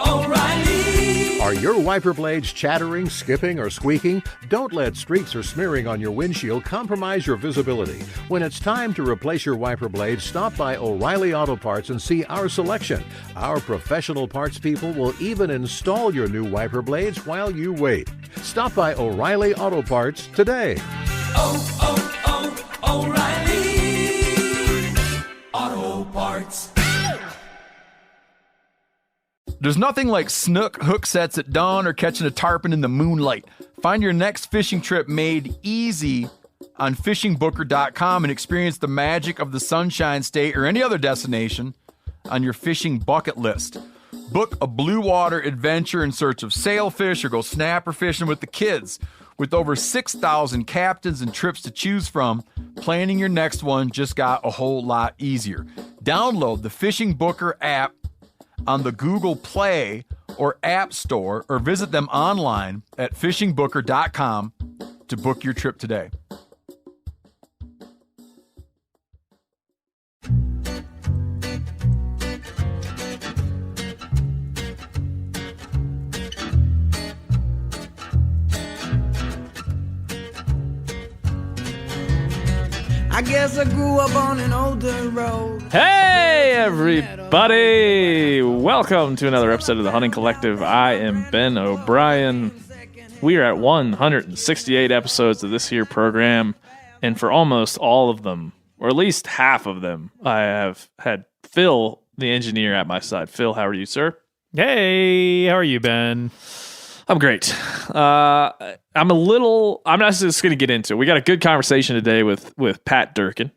O'Reilly. Are your wiper blades chattering, skipping, or squeaking? Don't let streaks or smearing on your windshield compromise your visibility. When it's time to replace your wiper blades, stop by O'Reilly Auto Parts and see our selection. Our professional parts people will even install your new wiper blades while you wait. Stop by O'Reilly Auto Parts today. O'Reilly Auto Parts. There's nothing like snook hook sets at dawn or catching a tarpon in the moonlight. Find your next fishing trip made easy on fishingbooker.com and experience the magic of the Sunshine State or any other destination on your fishing bucket list. Book a blue water adventure in search of sailfish or go snapper fishing with the kids. With over 6,000 captains and trips to choose from, planning your next one just got a whole lot easier. Download the Fishing Booker app on the Google Play or App Store, or visit them online at fishingbooker.com to book your trip today. I guess I grew up on an older road. Hey, everybody! Welcome to another episode of the Hunting Collective. I am Ben O'Brien. We are at 168 episodes of this here program, and for almost all of them, or at least half of them, I have had Phil, the engineer, at my side. Phil, how are you, sir? Hey, how are you, Ben? I'm great. I'm not just going to get into it. We got a good conversation today with Pat Durkin.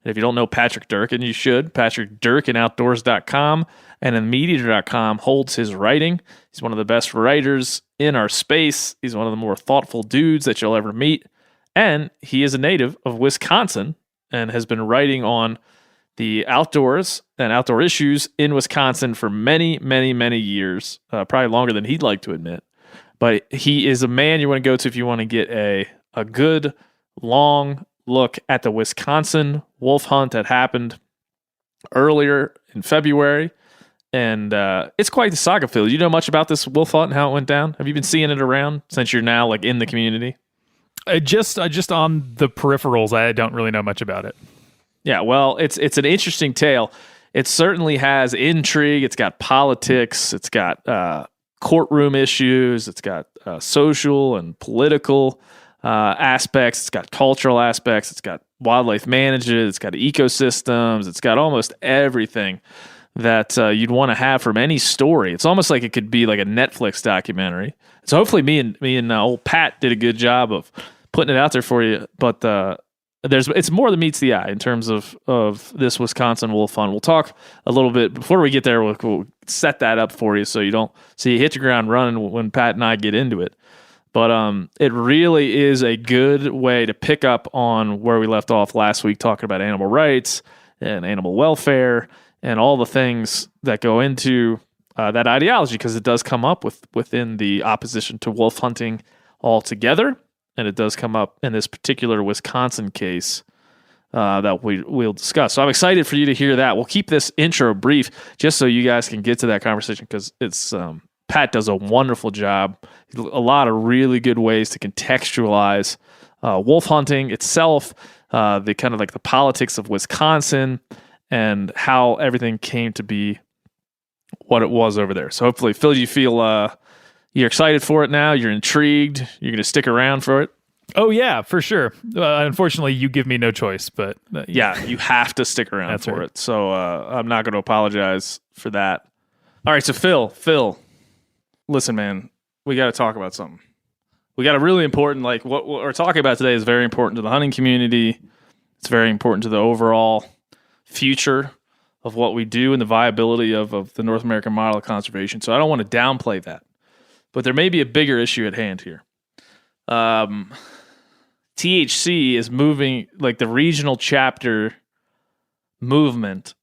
And if you don't know Patrick Durkin, you should. Patrick Durkin, outdoors.com and immediate.com holds his writing. He's one of the best writers in our space. He's one of the more thoughtful dudes that you'll ever meet. And he is a native of Wisconsin and has been writing on the outdoors and outdoor issues in Wisconsin for many, many, many years, probably longer than he'd like to admit. But he is a man you want to go to if you want to get a good, long look at the Wisconsin wolf hunt that happened earlier in February. And it's quite the saga, Phil. You know much about this wolf hunt and how it went down? Have you been seeing it around since you're now like in the community? Just on the peripherals. I don't really know much about it. Yeah, well, it's an interesting tale. It certainly has intrigue. It's got politics. It's got courtroom issues. It's got social and political aspects. It's got cultural aspects. It's got wildlife management. It's got ecosystems. It's got almost everything that you'd want to have from any story. It's almost like it could be like a Netflix documentary. So hopefully me and old Pat did a good job of putting it out there for you. But it's more than meets the eye in terms of this Wisconsin wolf hunt. We'll talk a little bit before we get there. We'll set that up for you so you hit the ground running when Pat and I get into it. But it really is a good way to pick up on where we left off last week, talking about animal rights and animal welfare and all the things that go into that ideology, because it does come up within the opposition to wolf hunting altogether. And it does come up in this particular Wisconsin case that we'll discuss. So I'm excited for you to hear that. We'll keep this intro brief just so you guys can get to that conversation, because it's Pat does a wonderful job. A lot of really good ways to contextualize wolf hunting itself, the kind of like the politics of Wisconsin and how everything came to be what it was over there. So hopefully, Phil, you feel you're excited for it now. You're intrigued. You're going to stick around for it. Oh, yeah, for sure. Unfortunately, you give me no choice, but yeah, you have to stick around for it. So I'm not going to apologize for that. All right. So Phil, listen, man, we got to talk about something. We got a really important, like what we're talking about today is very important to the hunting community. It's very important to the overall future of what we do and the viability of the North American model of conservation. So I don't want to downplay that. But there may be a bigger issue at hand here. THC is moving, like the regional chapter movement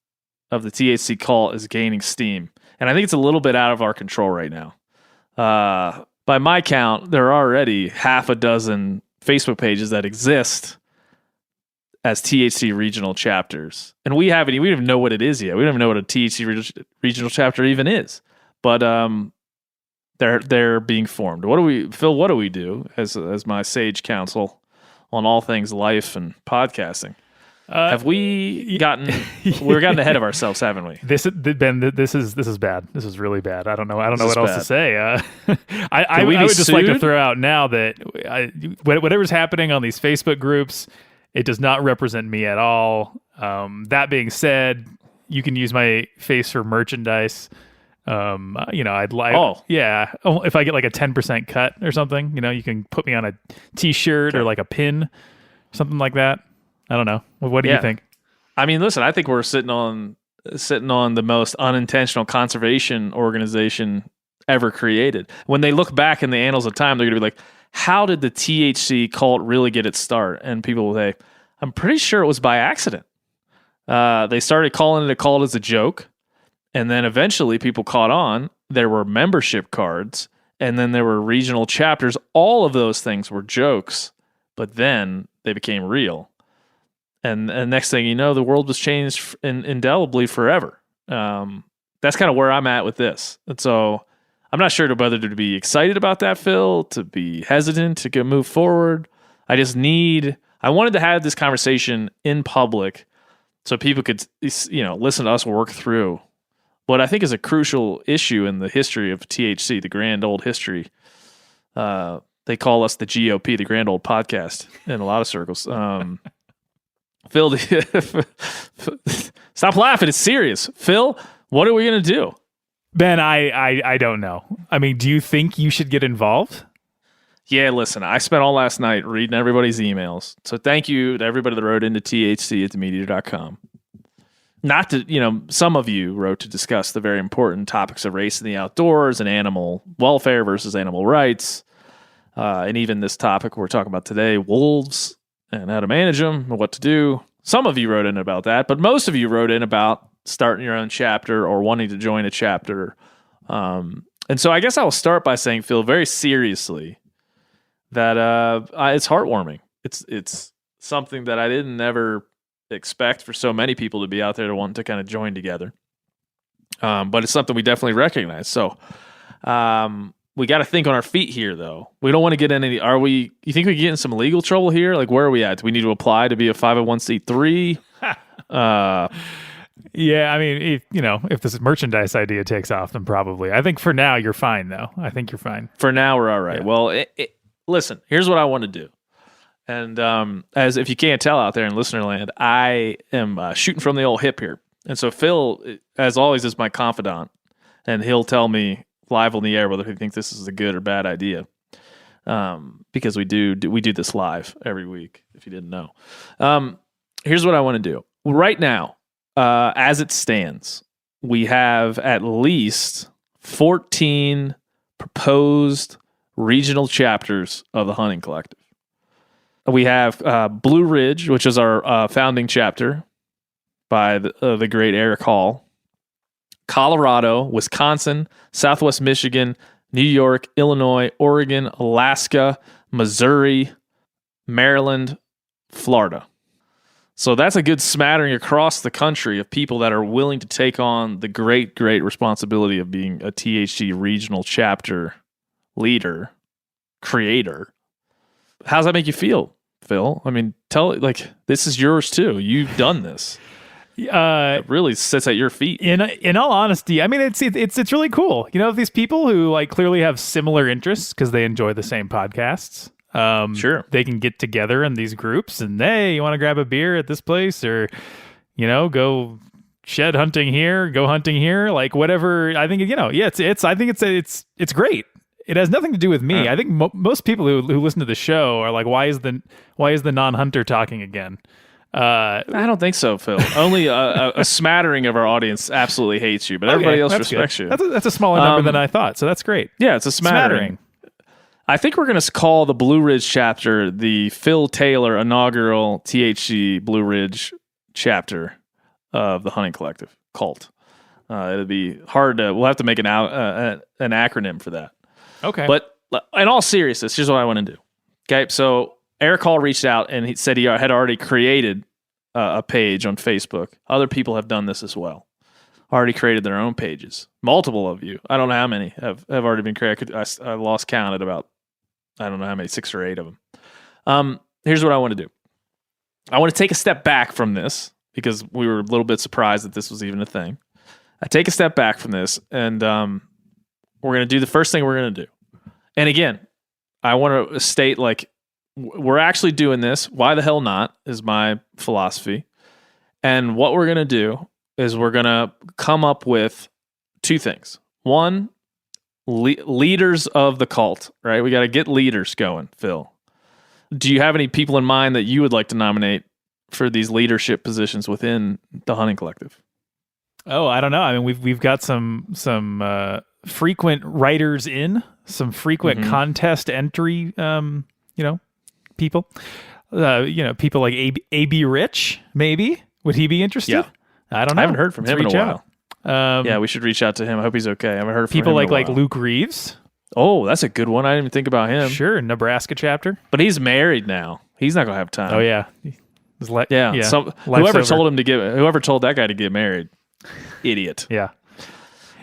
of the THC cult is gaining steam. And I think it's a little bit out of our control right now. By my count, there are already half a dozen Facebook pages that exist as THC regional chapters, and we don't even know what it is yet. We don't even know what a THC regional chapter even is, but they're being formed. Phil? What do we do as my sage counsel on all things life and podcasting? Have we gotten ahead of ourselves, haven't we? This is bad. This is really bad. I don't know what else to say. I would just like to throw out now that whatever's happening on these Facebook groups, it does not represent me at all. That being said, you can use my face for merchandise. I'd like, if I get like a 10% cut or something, you can put me on a t-shirt or like a pin, something like that. I don't know. What do you think? I mean, listen, I think we're sitting on the most unintentional conservation organization ever created. When they look back in the annals of time, they're going to be like, how did the THC cult really get its start? And people will say, I'm pretty sure it was by accident. They started calling it a cult as a joke. And then eventually people caught on. There were membership cards, and then there were regional chapters. All of those things were jokes, but then they became real. And next thing you know, the world was changed indelibly forever. That's kind of where I'm at with this. And so I'm not sure whether to be excited about that, Phil, to be hesitant to move forward. I wanted to have this conversation in public so people could, listen to us work through what I think is a crucial issue in the history of THC, the grand old history. They call us the GOP, the grand old podcast, in a lot of circles. Phil, stop laughing. It's serious. Phil, what are we going to do? Ben, I don't know. I mean, do you think you should get involved? Yeah, listen, I spent all last night reading everybody's emails. So thank you to everybody that wrote into thc@themeateater.com. Not to, some of you wrote to discuss the very important topics of race in the outdoors and animal welfare versus animal rights. And even this topic we're talking about today, wolves and how to manage them and what to do. Some of you wrote in about that, but most of you wrote in about starting your own chapter or wanting to join a chapter. And so I guess I will start by saying, Phil, very seriously, that it's heartwarming. It's something that I didn't ever expect for so many people to be out there to want to kind of join together. But it's something we definitely recognize. So we got to think on our feet here, though. We don't want to get in any. You think we get in some legal trouble here? Like, where are we at? Do we need to apply to be a 501c3? Yeah, I mean, if this merchandise idea takes off, then probably. I think for now you're fine, though. I think you're fine. For now, we're all right. Yeah. Well, listen, here's what I want to do. And as if you can't tell out there in listener land, I am shooting from the old hip here. And so Phil, as always, is my confidant, and he'll tell me live on the air whether he thinks this is a good or bad idea. Because we do this live every week, if you didn't know. Here's what I want to do. Right now, as it stands, we have at least 14 proposed regional chapters of the Hunting Collective. We have Blue Ridge, which is our founding chapter by the great Eric Hall. Colorado, Wisconsin, Southwest Michigan, New York, Illinois, Oregon, Alaska, Missouri, Maryland, Florida. So that's a good smattering across the country of people that are willing to take on the great, great responsibility of being a THC regional chapter leader, creator. How does that make you feel, Phil? I mean, this is yours too. You've done this. It really sits at your feet. In all honesty, I mean, it's really cool. These people who clearly have similar interests because they enjoy the same podcasts. Sure, they can get together in these groups and hey, you want to grab a beer at this place or go shed hunting here, go hunting here, whatever. I think it's great. It has nothing to do with me. I think most people who listen to the show are like, why is the non-hunter talking again? I don't think so, Phil. Only a smattering of our audience absolutely hates you, but everybody else respects you. That's a smaller number than I thought, so that's great. Yeah, it's a smattering. I think we're going to call the Blue Ridge chapter the Phil Taylor inaugural THC Blue Ridge chapter of the Hunting Collective cult. It'll be hard to. We'll have to make an acronym for that. Okay. But in all seriousness, here's what I want to do. Okay, so Eric Hall reached out and he said he had already created a page on Facebook. Other people have done this as well. Already created their own pages. Multiple of you. I don't know how many have already been created. I lost count at about, I don't know how many, 6 or 8 of them. Here's what I want to do. I want to take a step back from this because we were a little bit surprised that this was even a thing. I take a step back from this, and we're going to do the first thing we're going to do. And again, I want to state, like, we're actually doing this. Why the hell not is my philosophy. And what we're going to do is we're going to come up with 2 things. One, leaders of the cult, right? We got to get leaders going, Phil. Do you have any people in mind that you would like to nominate for these leadership positions within the Hunting Collective? Oh, I don't know. I mean, we've got some frequent writers in, some frequent contest entry, people. People like A.B. Rich, maybe. Would he be interested? Yeah. I don't know. I haven't heard from him in a while. Yeah, we should reach out to him. I hope he's okay. I haven't heard from people him like Luke Reeves. Oh, that's a good one. I didn't even think about him. Sure, Nebraska chapter. But he's married now. He's not gonna have time. Oh yeah. Whoever told that guy to get married, idiot. Yeah.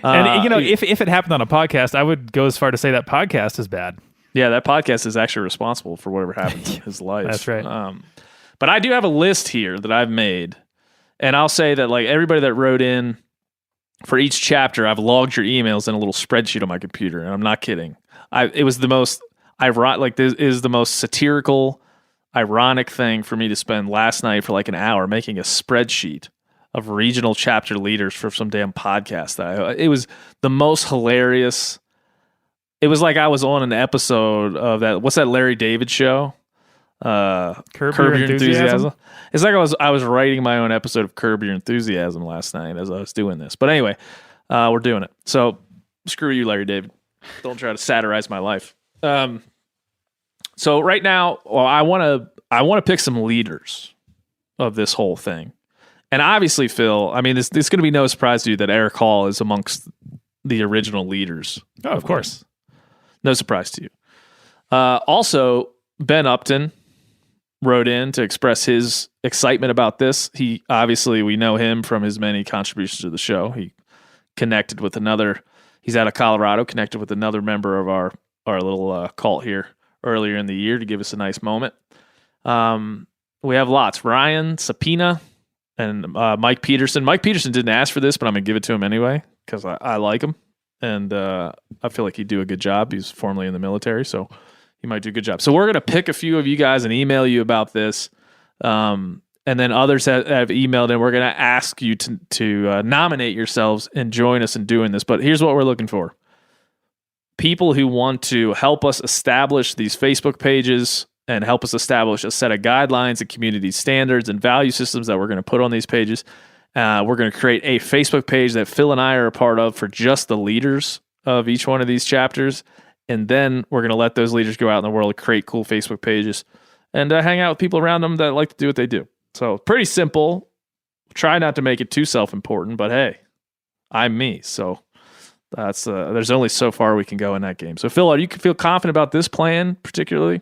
And if it happened on a podcast, I would go as far to say that podcast is bad. Yeah, that podcast is actually responsible for whatever happens in his life. That's right. But I do have a list here that I've made, and I'll say that, like, everybody that wrote in for each chapter, I've logged your emails in a little spreadsheet on my computer, and I'm not kidding. It was the most ironic, like, this is the most satirical, ironic thing for me to spend last night for like an hour making a spreadsheet of regional chapter leaders for some damn podcast. It was the most hilarious. It was like I was on an episode of that. What's that Larry David show? Curb Your Enthusiasm. It's like I was writing my own episode of Curb Your Enthusiasm last night as I was doing this. But anyway, we're doing it. So screw you, Larry David. Don't try to satirize my life. So right now, I want to pick some leaders of this whole thing. And obviously, Phil, I mean, this is going to be no surprise to you that Eric Hall is amongst the original leaders. Oh, of course. No surprise to you. Also, Ben Upton wrote in to express his excitement about this. We know him from his many contributions to the show. He connected with he's out of Colorado, connected with another member of our little cult here earlier in the year to give us a nice moment. We have lots. Ryan Sapina and Mike Peterson. Mike Peterson didn't ask for this, but I'm going to give it to him anyway because I like him. And I feel like he'd do a good job. He's formerly in the military, so he might do a good job. So we're going to pick a few of you guys and email you about this. And then others have emailed in. We're going to ask you to nominate yourselves and join us in doing this. But here's what we're looking for. People who want to help us establish these Facebook pages and help us establish a set of guidelines and community standards and value systems that we're going to put on these pages. We're going to create a Facebook page that Phil and I are a part of for just the leaders of each one of these chapters. And then we're going to let those leaders go out in the world and create cool Facebook pages and hang out with people around them that like to do what they do. So pretty simple. Try not to make it too self-important, but hey, I'm me. So that's there's only so far we can go in that game. So Phil, you feel confident about this plan particularly?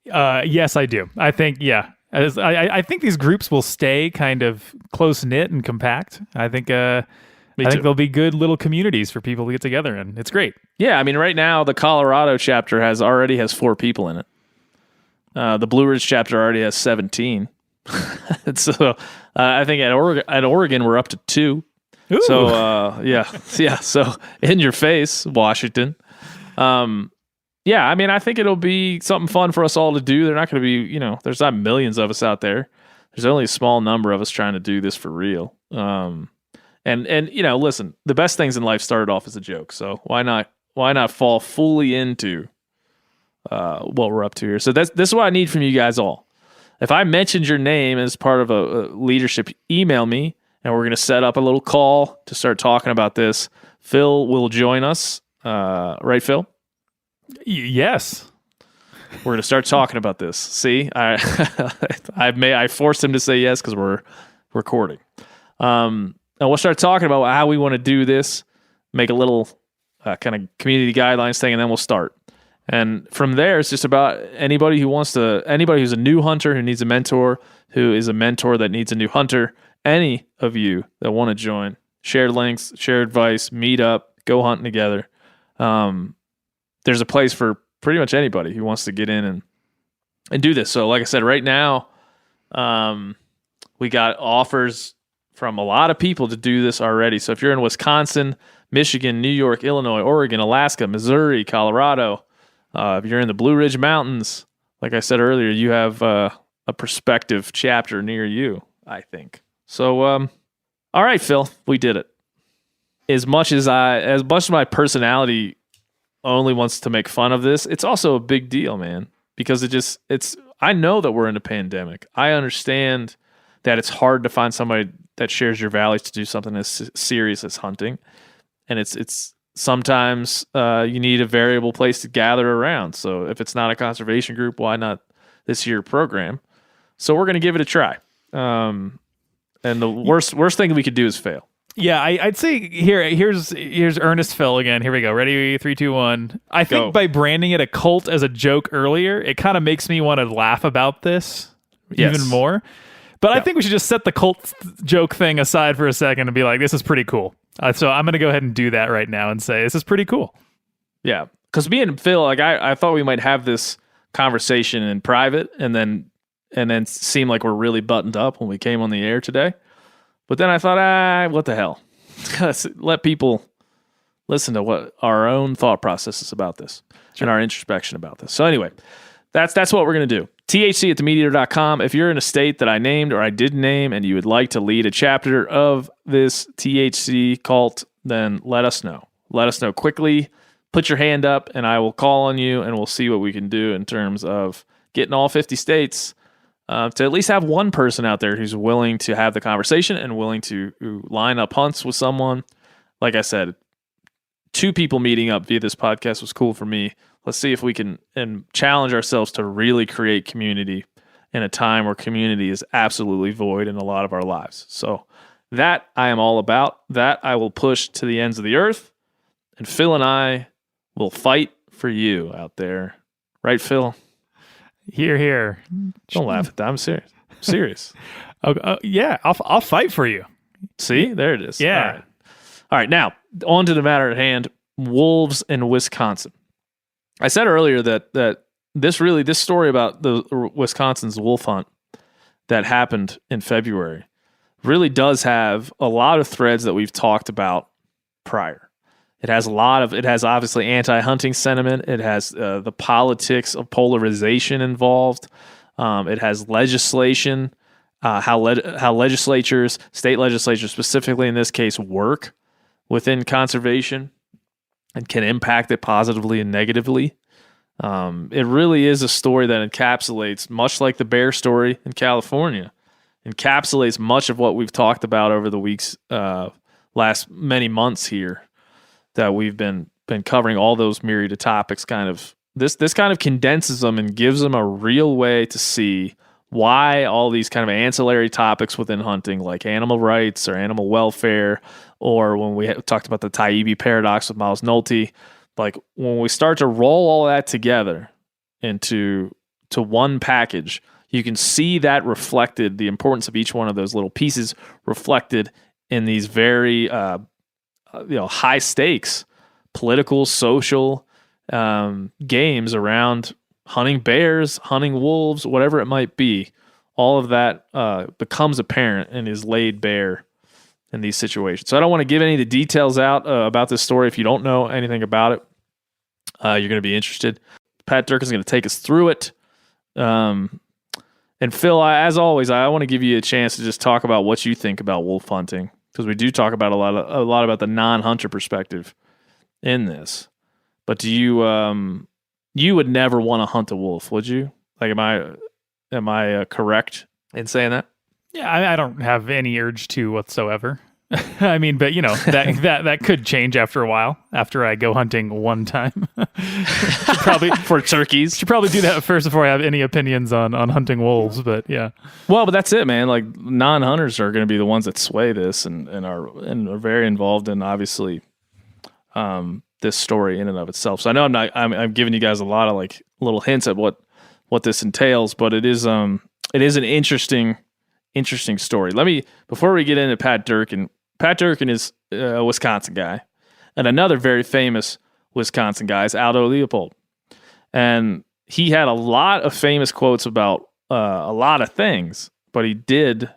Yes, I do. I think, yeah. I think these groups will stay kind of close-knit and compact. I think they'll be good little communities for people to get together in. It's great. Yeah, I mean, right now, the Colorado chapter already has 4 people in it. The Blue Ridge chapter already has 17. So I think at Oregon, we're up to 2. Ooh. So, yeah. So in your face, Washington. Yeah, I mean, I think it'll be something fun for us all to do. They're not going to be, there's not millions of us out there. There's only a small number of us trying to do this for real. And listen, the best things in life started off as a joke. So why not fall fully into what we're up to here? So this is what I need from you guys all. If I mentioned your name as part of a leadership, email me, and we're going to set up a little call to start talking about this. Phil will join us. Right, Phil? Yes. We're going to start talking about this. See, I forced him to say yes because we're recording. And we'll start talking about how we want to do this, make a little kind of community guidelines thing, and then we'll start. And from there, it's just about anybody who's a new hunter who needs a mentor, who is a mentor that needs a new hunter, any of you that want to join, share links, share advice, meet up, go hunting together. There's a place for pretty much anybody who wants to get in and do this. So like I said, right now, we got offers from a lot of people to do this already. So if you're in Wisconsin, Michigan, New York, Illinois, Oregon, Alaska, Missouri, Colorado, if you're in the Blue Ridge Mountains, like I said earlier, you have a prospective chapter near you, I think. So, all right, Phil, we did it. As much as my personality only wants to make fun of this, it's also a big deal, man, because I know that we're in a pandemic. I understand that it's hard to find somebody that shares your values to do something as serious as hunting. And it's sometimes you need a variable place to gather around. So if it's not a conservation group, why not this year program? So we're going to give it a try. And the worst thing we could do is fail. Yeah, I'd say here's Ernest Phil again. Here we go. Ready? 3, 2, 1. I think by branding it a cult as a joke earlier, it kind of makes me want to laugh about this even more. But I think we should just set the cult joke thing aside for a second and be like, this is pretty cool. So I'm going to go ahead and do that right now and say, this is pretty cool. Yeah. Because me and Phil, like I thought we might have this conversation in private and then seem like we're really buttoned up when we came on the air today. But then I thought, what the hell? Let people listen to what our own thought process is about this and our introspection about this. So anyway, that's what we're going to do. THC@themeateater.com. If you're in a state that I named or I didn't name and you would like to lead a chapter of this THC cult, then let us know. Let us know quickly. Put your hand up and I will call on you and we'll see what we can do in terms of getting all 50 states to at least have one person out there who's willing to have the conversation and willing to line up hunts with someone. Like I said, 2 people meeting up via this podcast was cool for me. Let's see if we can and challenge ourselves to really create community in a time where community is absolutely void in a lot of our lives. So that I am all about. That I will push to the ends of the earth. And Phil and I will fight for you out there. Right, Phil? Here. Don't laugh at that. I'm serious. Serious. Yeah, I'll fight for you. See? There it is. Yeah. All right. Now, on to the matter at hand. Wolves in Wisconsin. I said earlier that this story about the Wisconsin's wolf hunt that happened in February really does have a lot of threads that we've talked about prior. It has obviously anti-hunting sentiment. It has the politics of polarization involved. It has legislation, how legislatures, state legislatures specifically in this case, work within conservation and can impact it positively and negatively. It really is a story that encapsulates, much like the bear story in California, encapsulates much of what we've talked about over the weeks, last many months here, that we've been covering all those myriad of topics. This kind of condenses them and gives them a real way to see why all these kind of ancillary topics within hunting, like animal rights or animal welfare, or when we talked about the Taibbi paradox with Miles Nolte, like when we start to roll all that together into one package, you can see that reflected, the importance of each one of those little pieces reflected in these very high stakes political, social games around hunting bears, hunting wolves, whatever it might be. All of that becomes apparent and is laid bare in these situations. So I don't want to give any of the details out about this story. If you don't know anything about it, you're going to be interested. Pat Durkin is going to take us through it. And Phil, as always, I want to give you a chance to just talk about what you think about wolf hunting, because we do talk about a lot about the non-hunter perspective in this. But do you would never want to hunt a wolf, would you? Like, am I correct in saying that? Yeah, I don't have any urge to whatsoever. I mean, but that could change after a while. After I go hunting one time, should probably for turkeys. Should probably do that first before I have any opinions on hunting wolves. But yeah, well, but that's it, man. Like, non-hunters are going to be the ones that sway this and are very involved in, obviously, this story in and of itself. So I know I'm giving you guys a lot of like little hints at what this entails, but it is an interesting story. Before we get into Pat Durkin is a Wisconsin guy, and another very famous Wisconsin guy is Aldo Leopold. And he had a lot of famous quotes about a lot of things, but he did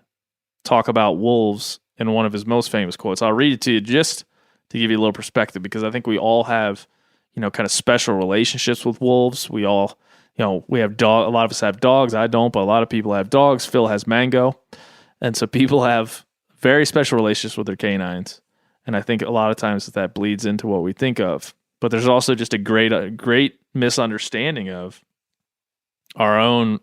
talk about wolves in one of his most famous quotes. I'll read it to you just to give you a little perspective, because I think we all have, kind of special relationships with wolves. We all, we have a lot of us have dogs. I don't, but a lot of people have dogs. Phil has Mango. And so people have very special relationships with their canines. And I think a lot of times that bleeds into what we think of. But there's also just a great misunderstanding of our own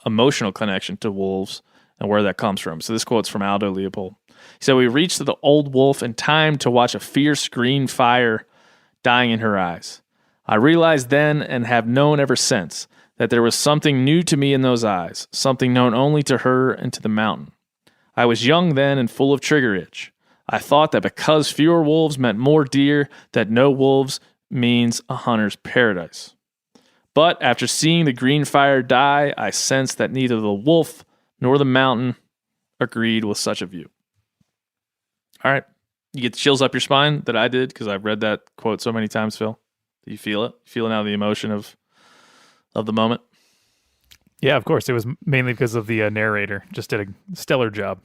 emotional connection to wolves and where that comes from. So this quote's from Aldo Leopold. He said, "We reached the old wolf in time to watch a fierce green fire dying in her eyes. I realized then and have known ever since that there was something new to me in those eyes, something known only to her and to the mountain. I was young then and full of trigger itch. I thought that because fewer wolves meant more deer, that no wolves means a hunter's paradise. But after seeing the green fire die, I sensed that neither the wolf nor the mountain agreed with such a view." All right. You get the chills up your spine that I did because I've read that quote so many times, Phil. Do you feel it? Feeling out the emotion of the moment? Yeah, of course. It was mainly because of the narrator. Just did a stellar job.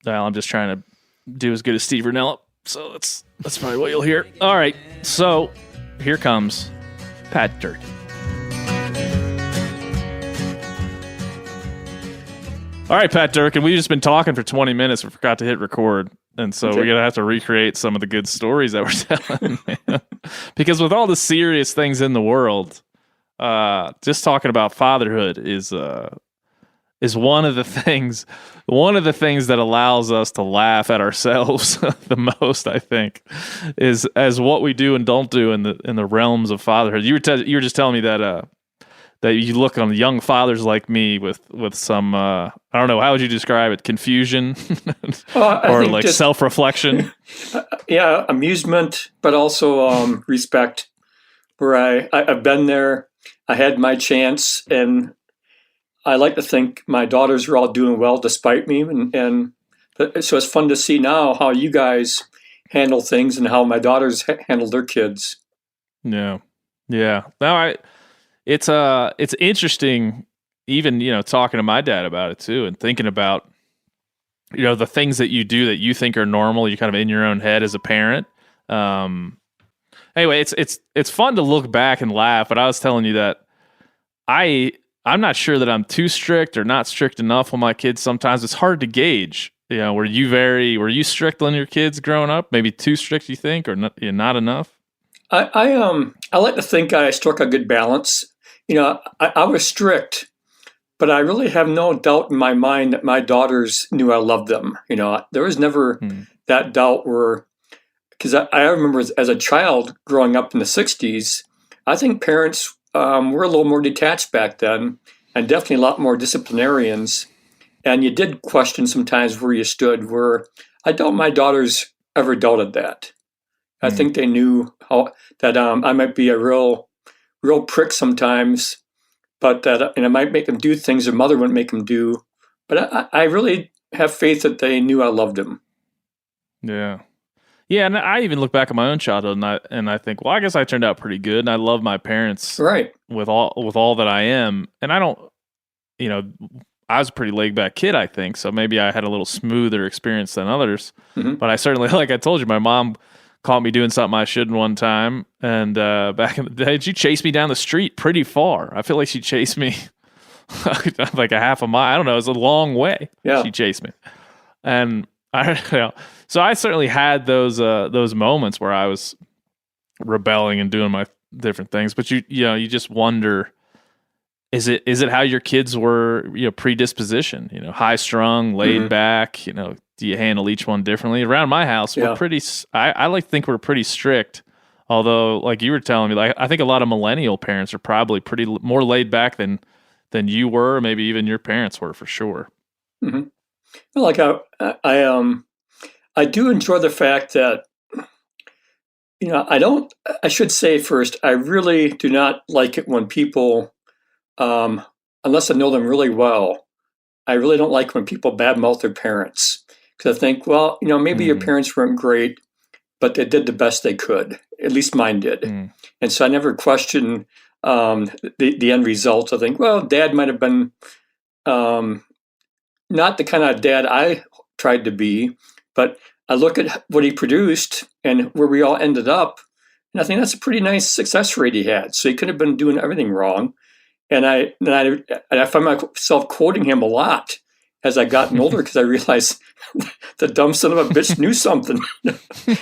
Well, I'm just trying to do as good as Steve Rinella, so that's probably what you'll hear. All right, so here comes Pat Durkin. All right, Pat Durkin, we've just been talking for 20 minutes. We forgot to hit record, and so we're going to have to recreate some of the good stories that we're telling. Man. Because with all the serious things in the world, just talking about fatherhood is one of the things that allows us to laugh at ourselves the most, I think, is as what we do and don't do in the realms of fatherhood. You were just telling me that you look on young fathers like me with some I don't know, how would you describe it, confusion or like just self-reflection? Yeah, amusement, but also respect. Where I've been there, I had my chance, and I like to think my daughters are all doing well despite me, and so it's fun to see now how you guys handle things and how my daughters handle their kids. Yeah. Now it's interesting, even talking to my dad about it too, and thinking about the things that you do that you think are normal. You're kind of in your own head as a parent. Anyway, it's fun to look back and laugh. But I was telling you that I'm not sure that I'm too strict or not strict enough with my kids. Sometimes it's hard to gauge. Were you strict on your kids growing up? Maybe too strict, you think, or not enough? I like to think I struck a good balance. I was strict, but I really have no doubt in my mind that my daughters knew I loved them. There was never that doubt because I remember as a child growing up in the 60s, I think parents were a little more detached back then, and definitely a lot more disciplinarians. And you did question sometimes where you stood, where I doubt my daughters ever doubted that. I think they knew that I might be a real prick sometimes, but that I might make them do things their mother wouldn't make them do. But I really have faith that they knew I loved them. Yeah. Yeah, and I even look back at my own childhood and I think, well, I guess I turned out pretty good, and I love my parents right with all that I am. And I don't, I was a pretty laid back kid, I think, so maybe I had a little smoother experience than others. Mm-hmm. But I certainly, like I told you, my mom caught me doing something I shouldn't one time, and back in the day, she chased me down the street pretty far. I feel like she chased me like a half a mile. I don't know, it was a long way. Yeah, she chased me, and so I certainly had those moments where I was rebelling and doing my different things. But you just wonder, is it how your kids were predisposition? High strung, laid back. Do you handle each one differently? Around my house, we're pretty. I like to think we're pretty strict. Although, like you were telling me, like I think a lot of millennial parents are probably pretty more laid back than you were, or maybe even your parents were, for sure. Mm-hmm. Well, like I do enjoy the fact that I should say first, I really do not like it when people, unless I know them really well, I really don't like when people badmouth their parents. Because I think, well, maybe your parents weren't great, but they did the best they could. At least mine did. And so I never question the end result. I think, well, Dad might have been not the kind of dad I tried to be, but I look at what he produced and where we all ended up, and I think that's a pretty nice success rate he had. So he could have been doing everything wrong. And I find myself quoting him a lot as I gotten older because I realized the dumb son of a bitch knew something.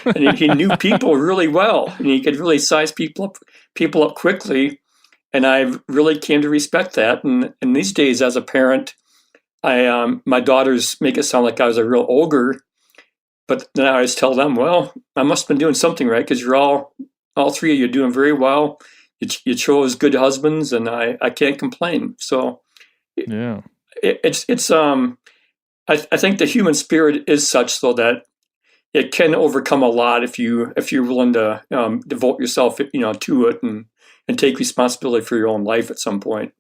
And he knew people really well, and he could really size people up quickly. And I really came to respect that. And these days, as a parent, my daughters make it sound like I was a real ogre, but then I always tell them, well, I must have been doing something right because you're all three of you doing very well. You chose good husbands, and I can't complain. So yeah, it's I think the human spirit is such though that it can overcome a lot if you're willing to devote yourself to it and take responsibility for your own life at some point.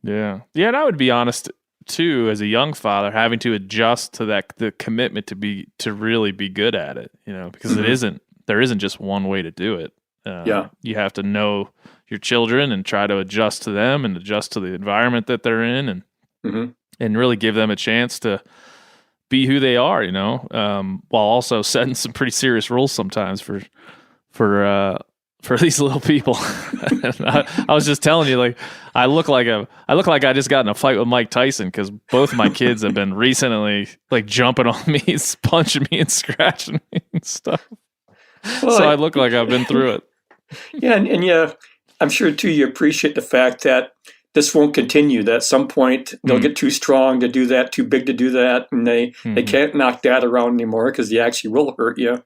Yeah. And I would be honest too, as a young father, having to adjust to the commitment to really be good at it, because there isn't just one way to do it. You have to know your children and try to adjust to them and adjust to the environment that they're in and really give them a chance to be who they are, while also setting some pretty serious rules sometimes for these little people. I was just telling you, like, I look like I just got in a fight with Mike Tyson because both of my kids have been recently like jumping on me, punching me and scratching me and stuff. Well, so I look like I've been through it. Yeah, and I'm sure too you appreciate the fact that this won't continue. That at some point they'll get too strong to do that, too big to do that, and they can't knock Dad around anymore because he actually will hurt you.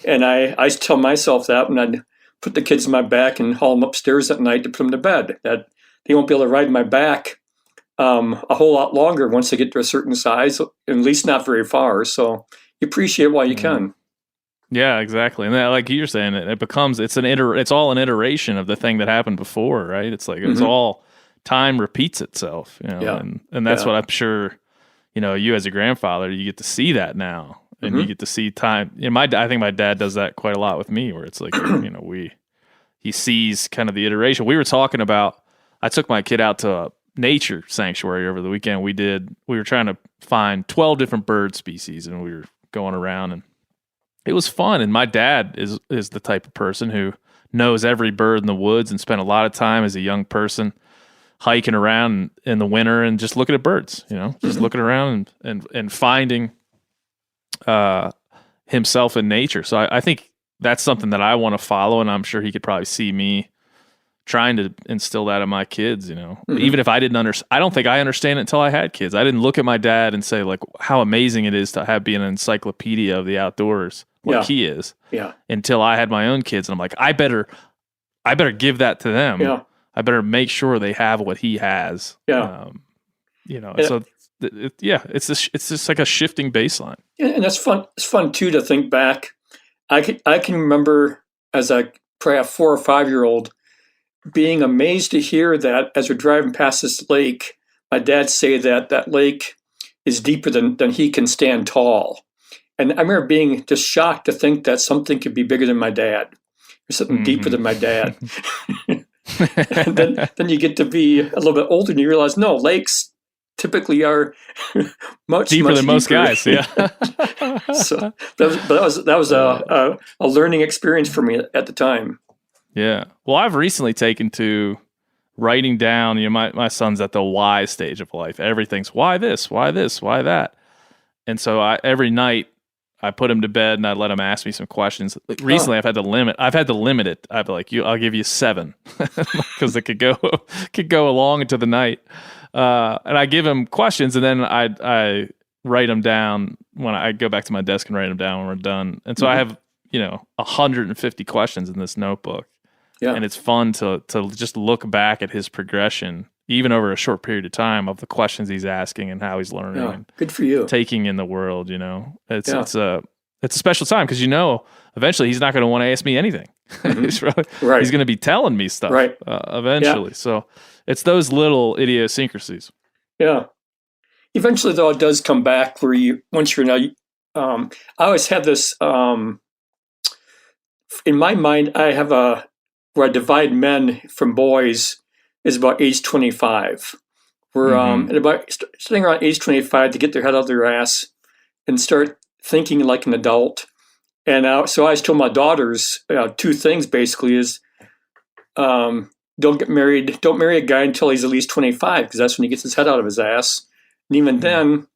And I tell myself that when I put the kids in my back and haul them upstairs at night to put them to bed, that they won't be able to ride my back a whole lot longer once they get to a certain size, at least not very far. So you appreciate while you can. Yeah, exactly. And that, like you're saying, it's all an iteration of the thing that happened before, right? It's like it's all time repeats itself, and that's what I'm sure, you as a grandfather, you get to see that now. And you get to see time. I think my dad does that quite a lot with me, where it's like, he sees kind of the iteration. We were talking about, I took my kid out to a nature sanctuary over the weekend. We were trying to find 12 different bird species, and we were going around, and it was fun. And my dad is the type of person who knows every bird in the woods and spent a lot of time as a young person hiking around in the winter and just looking at birds, just looking around and finding himself in nature. So I think that's something that I want to follow, and I'm sure he could probably see me trying to instill that in my kids, even if I didn't understand. I don't think I understand it until I had kids. I didn't look at my dad and say like how amazing it is to be an encyclopedia of the outdoors like he is until I had my own kids. And I'm like, I better give that to them. Yeah. I better make sure they have what he has. Yeah. So it's just like a shifting baseline. And that's fun. It's fun too to think back. I can remember as probably a 4 or 5 year old being amazed to hear that as we're driving past this lake, my dad say that lake is deeper than he can stand tall. And I remember being just shocked to think that something could be bigger than my dad or something deeper than my dad. And then you get to be a little bit older and you realize, no, lakes typically are much deeper than most guys. Yeah. So that was a learning experience for me at the time. Yeah. Well, I've recently taken to writing down, my son's at the why stage of life. Everything's why this, why that. And so every night I put him to bed and I let him ask me some questions. Recently I've had to limit it. I've like, I'll give you 7 because it could go along into the night. And I give him questions, and then I write them down when I go back to my desk and write them down when we're done. And so I have 150 questions in this notebook. Yeah. And it's fun to just look back at his progression, even over a short period of time, of the questions he's asking and how he's learning. Yeah, good for you. Taking in the world, It's it's a special time because eventually he's not going to want to ask me anything. He's going to be telling me stuff eventually. Yeah. So it's those little idiosyncrasies. Yeah. Eventually, though, it does come back where once you're I always have this, in my mind, where I divide men from boys is about age 25. Where at about starting around age 25 to get their head out of their ass and start thinking like an adult. And so I always told my daughters two things basically is don't marry a guy until he's at least 25 because that's when he gets his head out of his ass. And even then,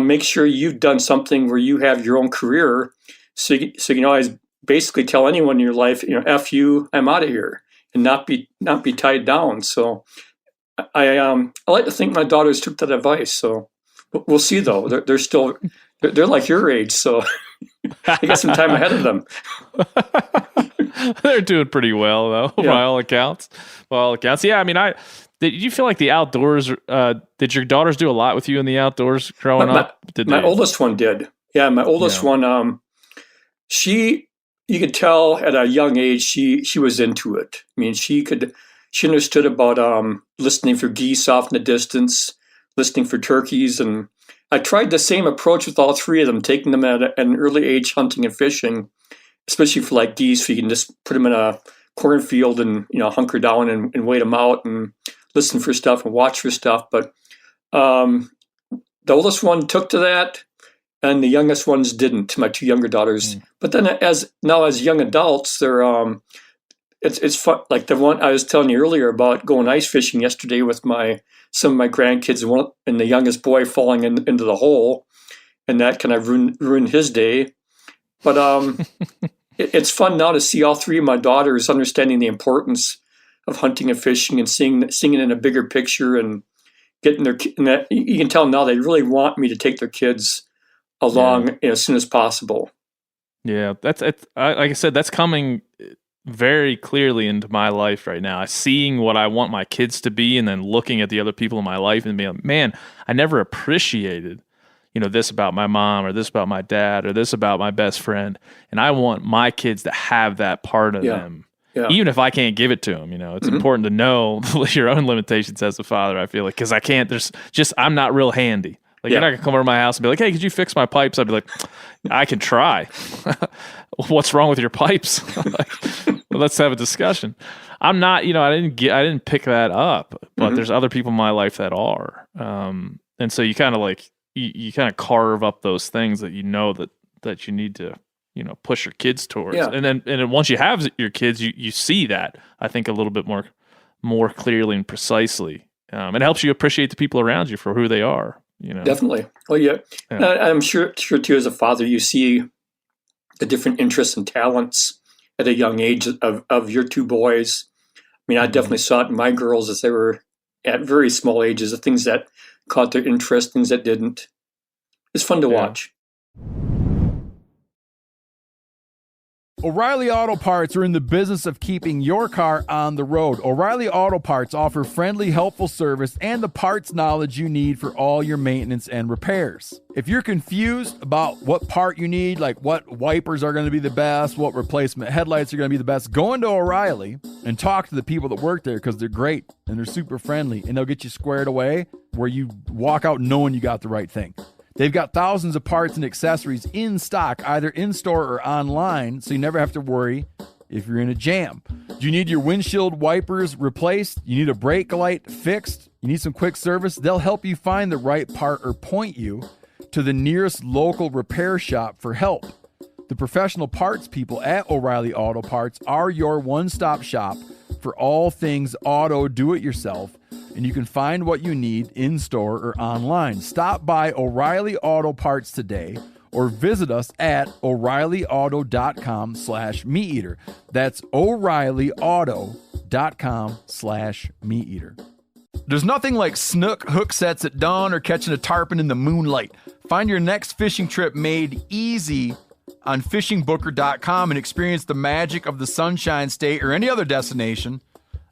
make sure you've done something where you have your own career so you can always basically tell anyone in your life, F you, I'm out of here, and not be tied down. So I like to think my daughters took that advice. So we'll see though. They're still they're like your age, so they got some time ahead of them. They're doing pretty well though, by all accounts. Yeah, I mean, did you feel like the outdoors? Did your daughters do a lot with you in the outdoors growing up? My oldest one did. Yeah, my oldest one. You could tell at a young age she was into it. I mean, she understood about listening for geese off in the distance, listening for turkeys, and I tried the same approach with all three of them, taking them at an early age hunting and fishing, especially for like geese. So you can just put them in a cornfield and hunker down and wait them out and listen for stuff and watch for stuff. But the oldest one took to that, and the youngest ones didn't. My two younger daughters. But then as young adults, they're it's fun. Like the one I was telling you earlier about going ice fishing yesterday with some of my grandkids, and the youngest boy falling into the hole, and that kind of ruined his day. But it's fun now to see all three of my daughters understanding the importance of hunting and fishing and seeing it in a bigger picture and getting you can tell now they really want me to take their kids along as soon as possible. Yeah, that's like I said, that's coming very clearly into my life right now. I'm seeing what I want my kids to be, and then looking at the other people in my life and being like, man, I never appreciated, this about my mom or this about my dad or this about my best friend. And I want my kids to have that part of them. Yeah. Even if I can't give it to them, it's important to know your own limitations as a father, I feel like, because I'm not real handy. Like, you're not going to come over to my house and be like, hey, could you fix my pipes? I'd be like, I can try. What's wrong with your pipes? Well, let's have a discussion. I'm not, I didn't pick that up, but there's other people in my life that are. And so you kind of you kind of carve up those things that that you need to, push your kids towards. Yeah. And then once you have your kids, you see that, I think, a little bit more clearly and precisely. It helps you appreciate the people around you for who they are. Definitely. Oh yeah. I'm sure too, as a father, you see the different interests and talents at a young age of your two boys. I mean, I definitely saw it in my girls as they were at very small ages, the things that caught their interest, things that didn't. It's fun to watch. O'Reilly Auto Parts are in the business of keeping your car on the road. O'Reilly Auto Parts offer friendly, helpful service and the parts knowledge you need for all your maintenance and repairs. If you're confused about what part you need, like what wipers are going to be the best, what replacement headlights are going to be the best, go into O'Reilly and talk to the people that work there, because they're great and they're super friendly, and they'll get you squared away where you walk out knowing you got the right thing. They've got thousands of parts and accessories in stock, either in-store or online, so you never have to worry if you're in a jam. Do you need your windshield wipers replaced? You need a brake light fixed? You need some quick service? They'll help you find the right part or point you to the nearest local repair shop for help. The professional parts people at O'Reilly Auto Parts are your one-stop shop for all things auto do-it-yourself, and you can find what you need in-store or online. Stop by O'Reilly Auto Parts today or visit us at O'ReillyAuto.com/MeatEater. That's O'ReillyAuto.com/MeatEater. There's nothing like snook hook sets at dawn or catching a tarpon in the moonlight. Find your next fishing trip made easy on fishingbooker.com and experience the magic of the Sunshine State or any other destination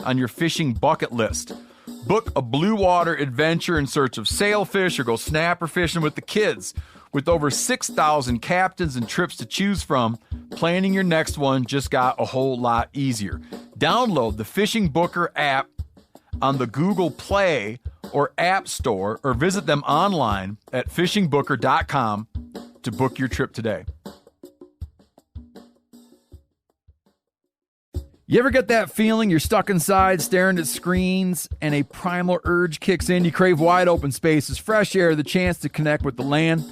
on your fishing bucket list. Book a blue water adventure in search of sailfish or go snapper fishing with the kids. With over 6,000 captains and trips to choose from, planning your next one just got a whole lot easier. Download the Fishing Booker app on the Google Play or App Store, or visit them online at fishingbooker.com to book your trip today. You ever get that feeling you're stuck inside staring at screens and a primal urge kicks in? You crave wide open spaces, fresh air, the chance to connect with the land.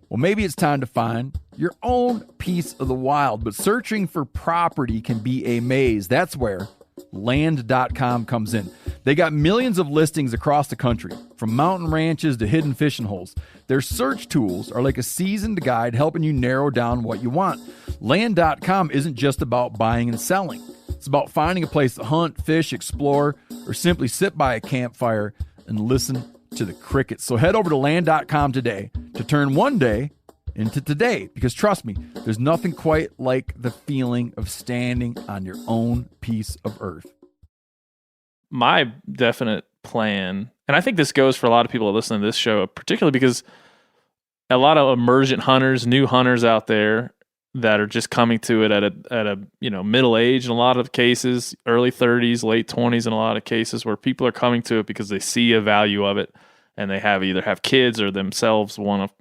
Well, maybe it's time to find your own piece of the wild, but searching for property can be a maze. That's where land.com comes in. They got millions of listings across the country, from mountain ranches to hidden fishing holes. Their search tools are like a seasoned guide helping you narrow down what you want. Land.com isn't just about buying and selling. It's about finding a place to hunt, fish, explore, or simply sit by a campfire and listen to the crickets. So head over to land.com today to turn one day into today, because trust me, there's nothing quite like the feeling of standing on your own piece of earth. My definite plan, and I think this goes for a lot of people that listen to this show, particularly because a lot of emergent hunters, new hunters out there that are just coming to it at a middle age in a lot of cases, early 30s, late 20s in a lot of cases, where people are coming to it because they see a value of it, and they either have kids or themselves want to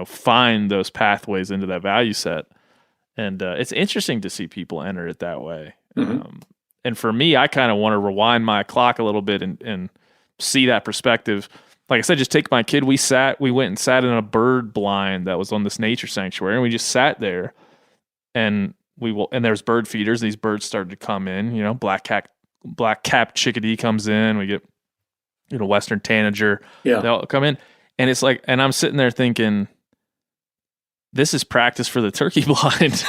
find those pathways into that value set. And it's interesting to see people enter it that way. Mm-hmm. And for me, I kind of want to rewind my clock a little bit and see that perspective. Like I said, just take my kid. We went and sat in a bird blind that was on this nature sanctuary, and we just sat there. And there's bird feeders. These birds started to come in. Black-capped chickadee comes in. We get, western tanager. Yeah, they all come in, and it's like, and I'm sitting there thinking, this is practice for the turkey blind.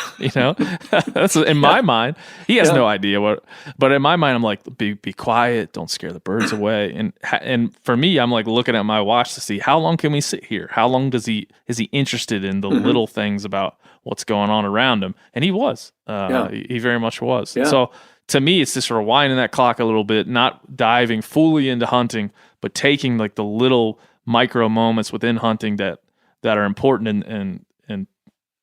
That's in my mind. He has no idea what, but in my mind, I'm like, be quiet, don't scare the birds away. And for me, I'm like looking at my watch to see how long can we sit here? How long is he interested in the little things about what's going on around him? And he was. He very much was. Yeah. So to me, it's just rewinding that clock a little bit, not diving fully into hunting, but taking like the little micro moments within hunting that are important and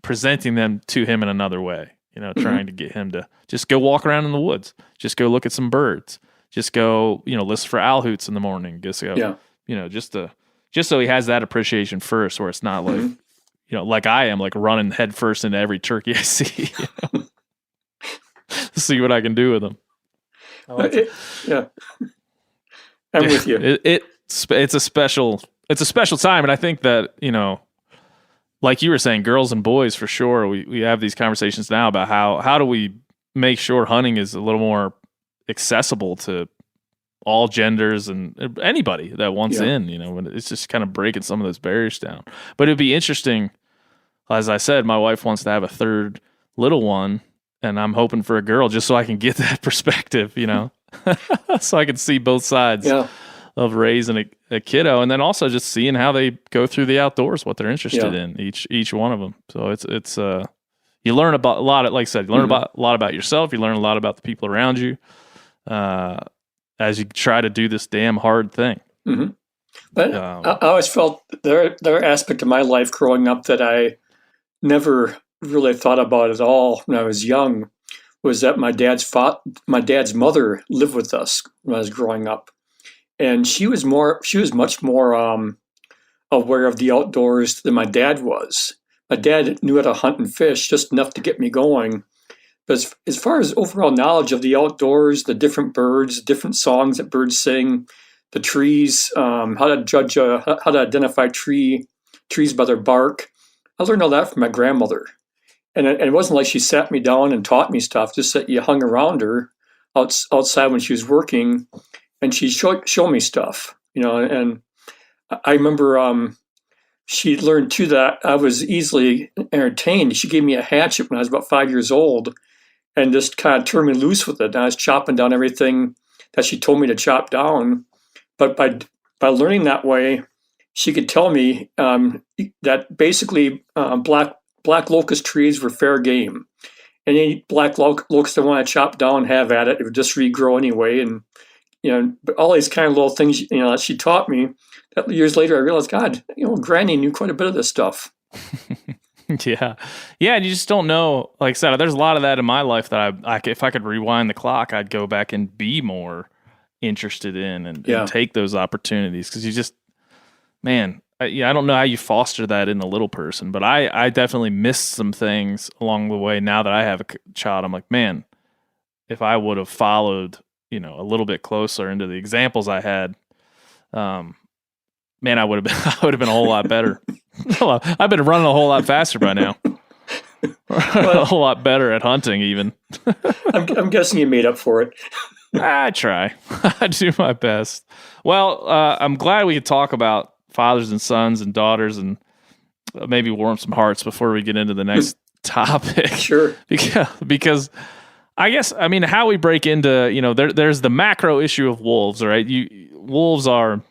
presenting them to him in another way, trying to get him to just go walk around in the woods, just go look at some birds, just go, listen for owl hoots in the morning, just go, just so he has that appreciation first, where it's not like, like I am, like running head first into every turkey I see, see what I can do with them. I'm with you. It's a special time. And I think that, like you were saying, girls and boys, for sure, we have these conversations now about how do we make sure hunting is a little more accessible to all genders and anybody that wants in, when it's just kind of breaking some of those barriers down. But it'd be interesting, as I said, my wife wants to have a third little one, and I'm hoping for a girl just so I can get that perspective, so I can see both sides. Yeah. Of raising a kiddo, and then also just seeing how they go through the outdoors, what they're interested in, each one of them. So it's you learn about a lot of, like I said, you learn about a lot about yourself. You learn a lot about the people around you as you try to do this damn hard thing. Mm-hmm. But I always felt there are aspects of my life growing up that I never really thought about at all when I was young. Was that my dad's mother lived with us when I was growing up. And she was much more aware of the outdoors than my dad was. My dad knew how to hunt and fish just enough to get me going. But as far as overall knowledge of the outdoors, the different birds, different songs that birds sing, the trees, how to identify trees by their bark, I learned all that from my grandmother. And it wasn't like she sat me down and taught me stuff, just that you hung around her outside when she was working. And she'd show me stuff, and I remember she learned too that I was easily entertained. She gave me a hatchet when I was about 5 years old and just kind of turned me loose with it. And I was chopping down everything that she told me to chop down. But by learning that way, she could tell me that basically black locust trees were fair game. Any black locust I want to chop down, have at it. It would just regrow anyway. And but all these kind of little things, that she taught me, that years later I realized, God, Granny knew quite a bit of this stuff. Yeah. Yeah. And you just don't know. Like I said, there's a lot of that in my life that if I could rewind the clock, I'd go back and be more interested in and take those opportunities. Cause you just, man, I don't know how you foster that in a little person, but I definitely missed some things along the way. Now that I have a child, I'm like, man, if I would have followed, a little bit closer into the examples I had, man, I would have been a whole lot better. I've been running a whole lot faster by now. A whole lot better at hunting, even. I'm guessing you made up for it. I try. I do my best. Well, I'm glad we could talk about fathers and sons and daughters and maybe warm some hearts before we get into the next topic. Sure. Because I guess, how we break into, there's the macro issue of wolves, right? Wolves are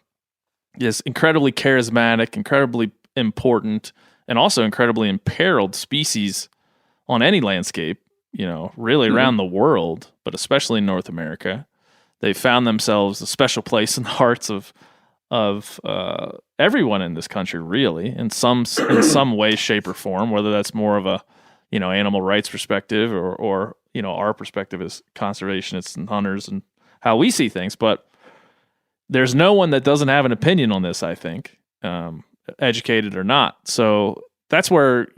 this incredibly charismatic, incredibly important, and also incredibly imperiled species on any landscape, really around the world, but especially in North America. They found themselves a special place in the hearts of everyone in this country, really, in some way, shape, or form, whether that's more of a, animal rights perspective or our perspective as conservationists and hunters and how we see things. But there's no one that doesn't have an opinion on this, I think, educated or not. So that's where,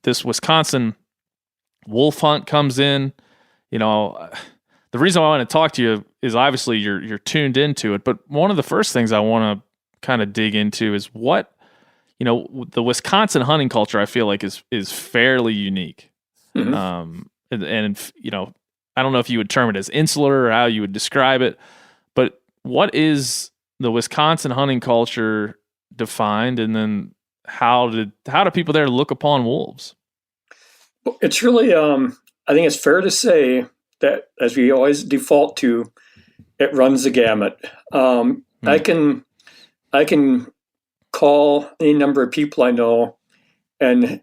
this Wisconsin wolf hunt comes in. The reason I want to talk to you is obviously you're tuned into it, but one of the first things I want to kind of dig into is what, the Wisconsin hunting culture, I feel like is fairly unique. Mm-hmm. And I don't know if you would term it as insular or how you would describe it, but what is the Wisconsin hunting culture defined, and then how do people there look upon wolves? It's really, I think it's fair to say that, as we always default to, it runs the gamut. I can call any number of people I know and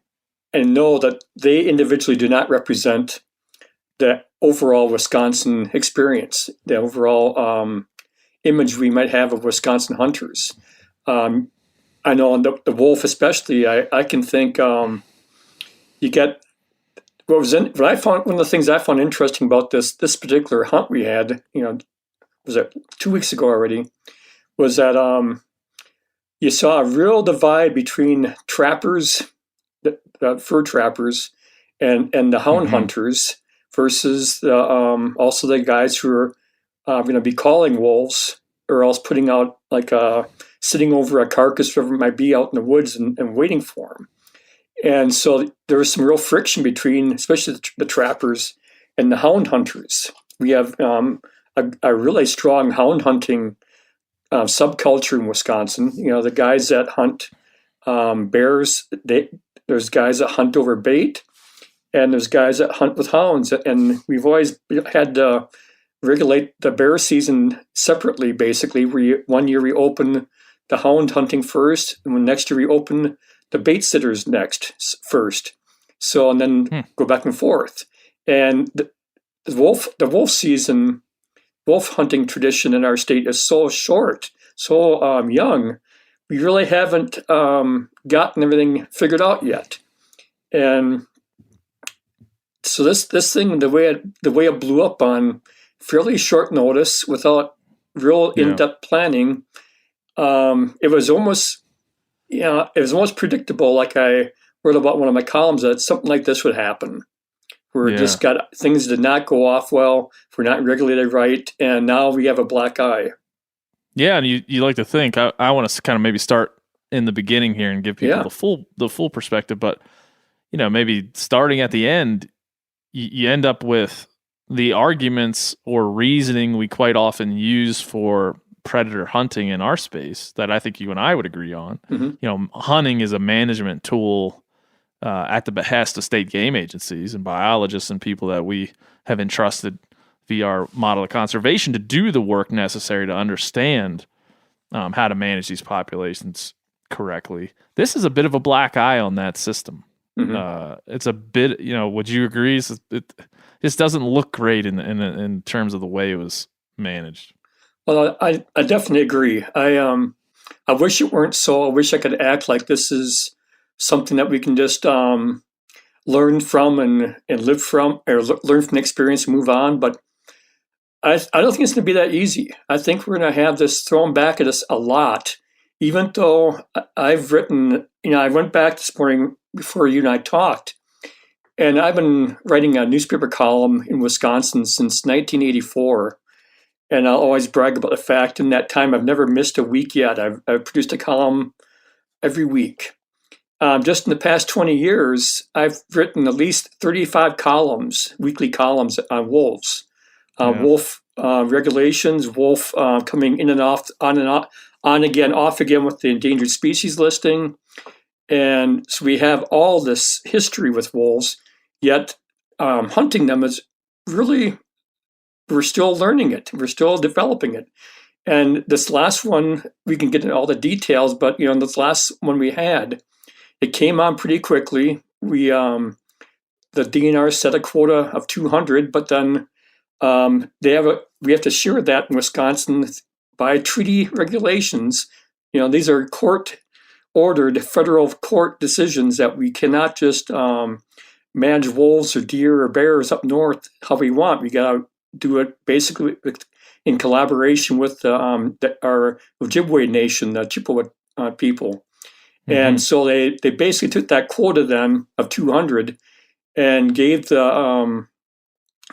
know that they individually do not represent the overall Wisconsin experience, the overall image we might have of Wisconsin hunters. I know on the wolf especially, I can think you get what I found, one of the things I found interesting about this particular hunt we had, was it 2 weeks ago already, was that you saw a real divide between trappers, fur trappers, and the hound hunters versus also the guys who are going to be calling wolves, or else putting out sitting over a carcass, wherever it might be, out in the woods and waiting for them. And so there was some real friction between, especially the trappers and the hound hunters. We have a really strong hound hunting subculture in Wisconsin. The guys that hunt bears, there's guys that hunt over bait, and there's guys that hunt with hounds. And we've always had to regulate the bear season separately, basically. One year we open the hound hunting first, and next year we open the bait sitters first. So, and then go back and forth. And the wolf season, wolf hunting tradition in our state is so short, so young. We really haven't gotten everything figured out yet. And so this thing, the way it blew up on fairly short notice, without real in-depth planning, it was almost predictable. Like I wrote about one of my columns, that something like this would happen, where things did not go off well, we're not regulated right, and now we have a black eye. Yeah, and you like to think, I want to kind of maybe start in the beginning here and give people the full perspective, but maybe starting at the end, you end up with the arguments or reasoning we quite often use for predator hunting in our space that I think you and I would agree on. Mm-hmm. Hunting is a management tool at the behest of state game agencies and biologists and people that we have entrusted via our model of conservation to do the work necessary to understand how to manage these populations correctly. This is a bit of a black eye on that system. Mm-hmm. It's a bit, would you agree? It just doesn't look great in terms of the way it was managed. Well, I definitely agree. I wish it weren't so. I wish I could act like this is something that we can just learn from and live from, or learn from the experience and move on. But I don't think it's going to be that easy. I think we're going to have this thrown back at us a lot, even though I've written, I went back this morning before you and I talked, and I've been writing a newspaper column in Wisconsin since 1984. And I'll always brag about the fact in that time I've never missed a week yet. I've produced a column every week. Just in the past 20 years, I've written at least 35 columns, weekly columns on wolves. Wolf regulations, wolf coming in and off, on again, off again with the endangered species listing. And so we have all this history with wolves, yet hunting them is really, we're still learning it. We're still developing it. And this last one, we can get into all the details, but this last one we had, it came on pretty quickly. We the DNR set a quota of 200, but then we have to share that in Wisconsin by treaty regulations. These are court-ordered federal court decisions that we cannot just manage wolves or deer or bears up north how we want. We got to do it basically in collaboration with our Ojibwe nation, the Chippewa people. Mm-hmm. And so they basically took that quota then of 200 and gave the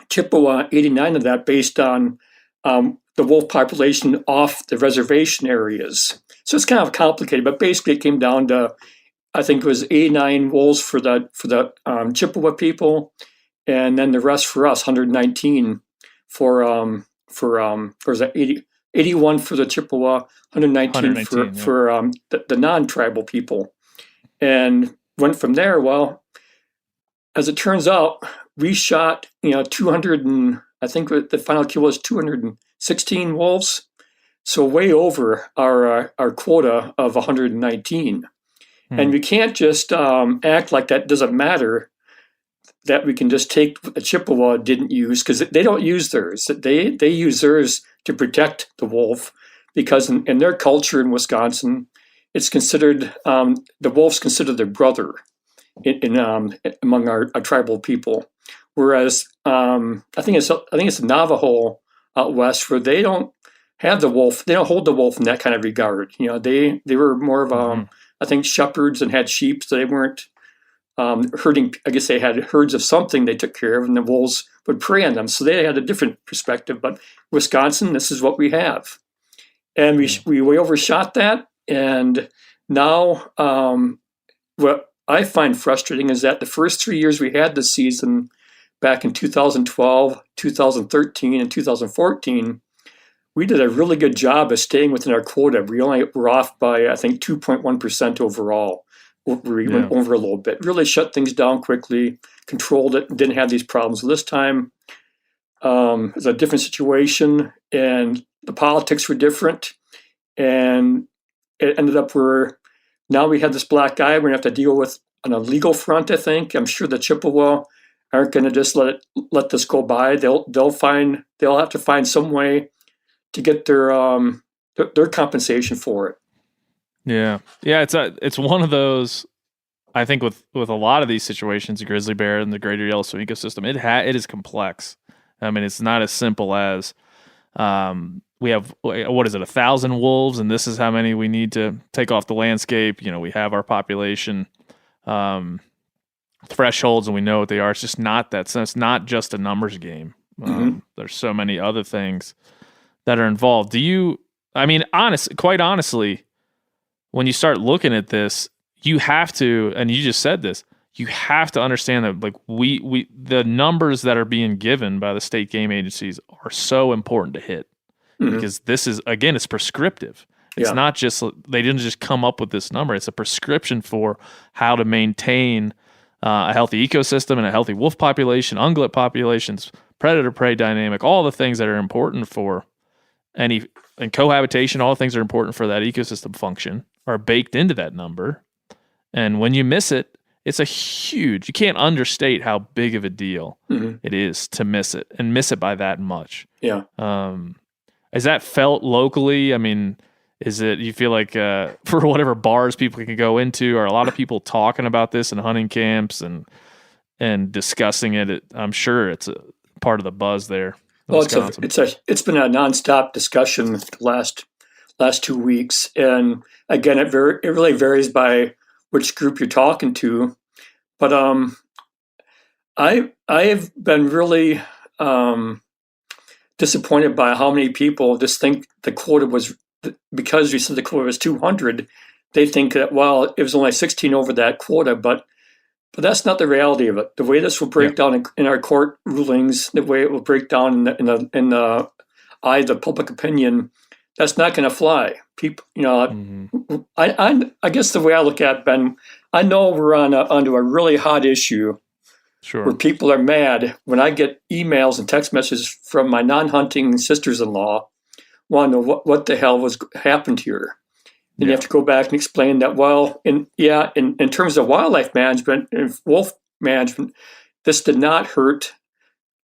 Chippewa 89 of that based on the wolf population off the reservation areas. So it's kind of complicated, but basically it came down to, I think it was 89 wolves for the Chippewa people, and then the rest for us, 119 for was that 81 for the Chippewa, 119 for the non-tribal people, and went from there. Well, as it turns out, we shot 200 and I think the final kill was 216 wolves, so way over our quota of 119. And we can't just act like that doesn't matter, that we can just take what the Chippewa didn't use, because they don't use theirs. They use theirs to protect the wolf, because in their culture in Wisconsin, it's considered, the wolf's considered their brother among our tribal people. Whereas I think it's the Navajo out west, where they don't have the wolf. They don't hold the wolf in that kind of regard. They were more of I think shepherds and had sheep, so they weren't herding. I guess they had herds of something they took care of, and the wolves would prey on them. So they had a different perspective. But Wisconsin, this is what we have, and we way overshot that. And now, what I find frustrating is that the first 3 years we had this season, back in 2012, 2013, and 2014, we did a really good job of staying within our quota. We only were off by, I think, 2.1% overall. We went over a little bit. Really shut things down quickly, controlled it, didn't have these problems. So this time, it was a different situation, and the politics were different. And it ended up where now we have this black guy we're going to have to deal with on a legal front, I think. I'm sure the Chippewa aren't going to just let this go by. They'll have to find some way to get their compensation for it. Yeah. It's one of those. I think with a lot of these situations, the grizzly bear and the greater Yellowstone ecosystem, it is complex. I mean, it's not as simple as we have 1,000 wolves, and this is how many we need to take off the landscape. We have our population thresholds, and we know what they are. It's just not that. So it's not just a numbers game. There's so many other things that are involved. Quite honestly, when you start looking at this, you have to, and you just said this, you have to understand that the numbers that are being given by the state game agencies are so important to hit, because this is, again, it's prescriptive. It's not just, they didn't just come up with this number. It's a prescription for how to maintain a healthy ecosystem and a healthy wolf population, ungulate populations, predator-prey dynamic, all the things that are important for and cohabitation, all the things that are important for that ecosystem function are baked into that number. And when you miss it, it's you can't understate how big of a deal it is to miss it, and miss it by that much. Yeah. Is that felt locally? I mean, Is it you feel like for whatever bars people can go into, are a lot of people talking about this in hunting camps and discussing it? I'm sure it's a part of the buzz there. Well, it's been a nonstop discussion the last 2 weeks, and again, it really varies by which group you're talking to. But I have been really disappointed by how many people just think the quota was, because you said the quota was 200. They think that, well, it was only 16 over that quota, but that's not the reality of it. The way this will break down in our court rulings, the way it will break down in the eye of the public opinion, that's not going to fly. People, I guess the way I look at it, Ben, I know we're onto a really hot issue. Sure. Where people are mad when I get emails and text messages from my non-hunting sisters-in-law, want to know what the hell was happened here. And you have to go back and explain that, well, in terms of wildlife management and wolf management, this did not hurt.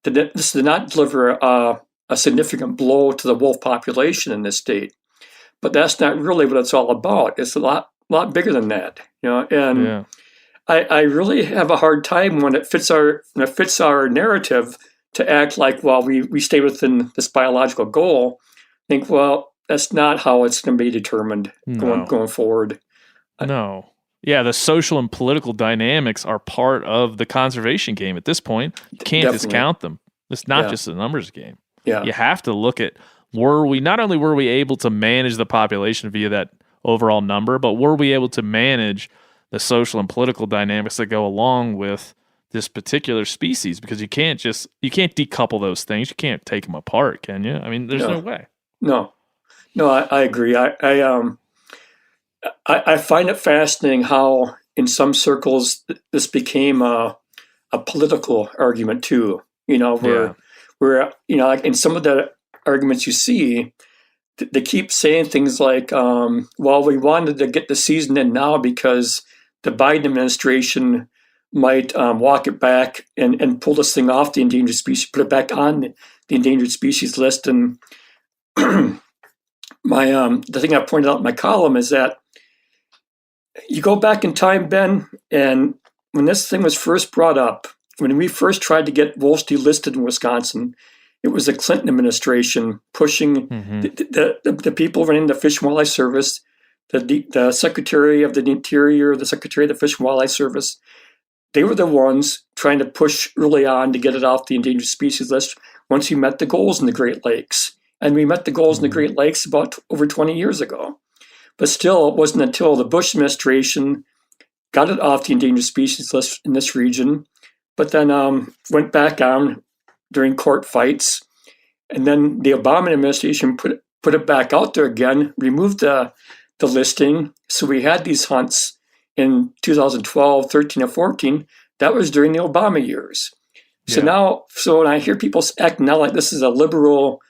This did not deliver a significant blow to the wolf population in this state. But that's not really what it's all about. It's a lot bigger than that, and I really have a hard time when it fits our narrative to act like, well, we stay within this biological goal. Think, well, that's not how it's going to be determined going forward. No. Yeah, the social and political dynamics are part of the conservation game at this point. You can't discount them. It's not just a numbers game. Yeah. You have to look at, not only were we able to manage the population via that overall number, but were we able to manage the social and political dynamics that go along with this particular species? Because you can't decouple those things. You can't take them apart, can you? I mean, there's no way. No, I agree. I find it fascinating how in some circles this became a political argument too. Where like in some of the arguments you see, they keep saying things like, well, we wanted to get the season in now because the Biden administration might walk it back and pull this thing off the endangered species, put it back on the endangered species list. And the thing I pointed out in my column is that you go back in time, Ben, and when this thing was first brought up, when we first tried to get wolves delisted in Wisconsin, it was the Clinton administration pushing the people running the Fish and Wildlife Service, the Secretary of the Interior, the Secretary of the Fish and Wildlife Service. They were the ones trying to push early on to get it off the endangered species list once we met the goals in the Great Lakes. And we met the goals in the Great Lakes about over 20 years ago. But still, it wasn't until the Bush administration got it off the endangered species list in this region, but then went back on during court fights. And then the Obama administration put it back out there again, removed the listing. So we had these hunts in 2012, 13, and 14. That was during the Obama years. So so when I hear people act now like this is a liberal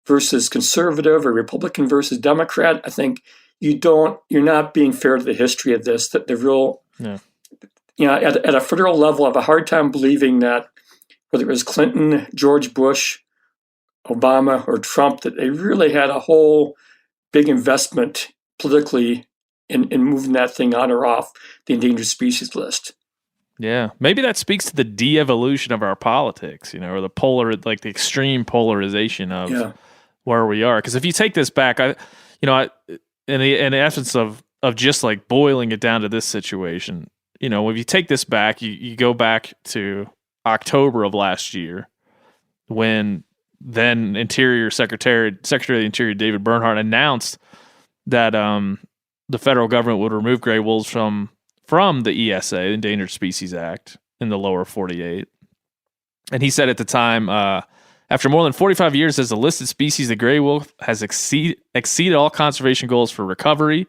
versus conservative or Republican versus Democrat, I think you're not being fair to the history of this, that the real, at a federal level, I have a hard time believing that whether it was Clinton, George Bush, Obama, or Trump, that they really had a whole big investment politically in moving that thing on or off the endangered species list. Yeah, maybe that speaks to the de-evolution of our politics, or the the extreme polarization of where we are. Because if you take this back, in the essence of just like boiling it down to this situation, if you take this back, you go back to October of last year, when then Secretary of the Interior David Bernhardt announced that the federal government would remove gray wolves from the ESA, the Endangered Species Act, in the lower 48. And he said at the time, after more than 45 years as a listed species, the gray wolf has exceeded all conservation goals for recovery.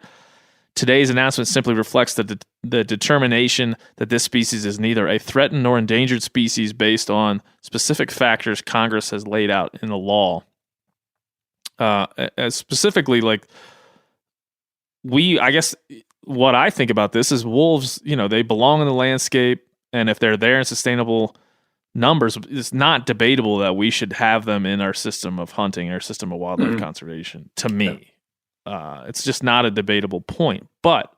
Today's announcement simply reflects the determination that this species is neither a threatened nor endangered species based on specific factors Congress has laid out in the law. Specifically, I guess what I think about this is wolves, they belong in the landscape, and if they're there in sustainable numbers, it's not debatable that we should have them in our system of hunting, our system of wildlife conservation, to me. It's just not a debatable point. But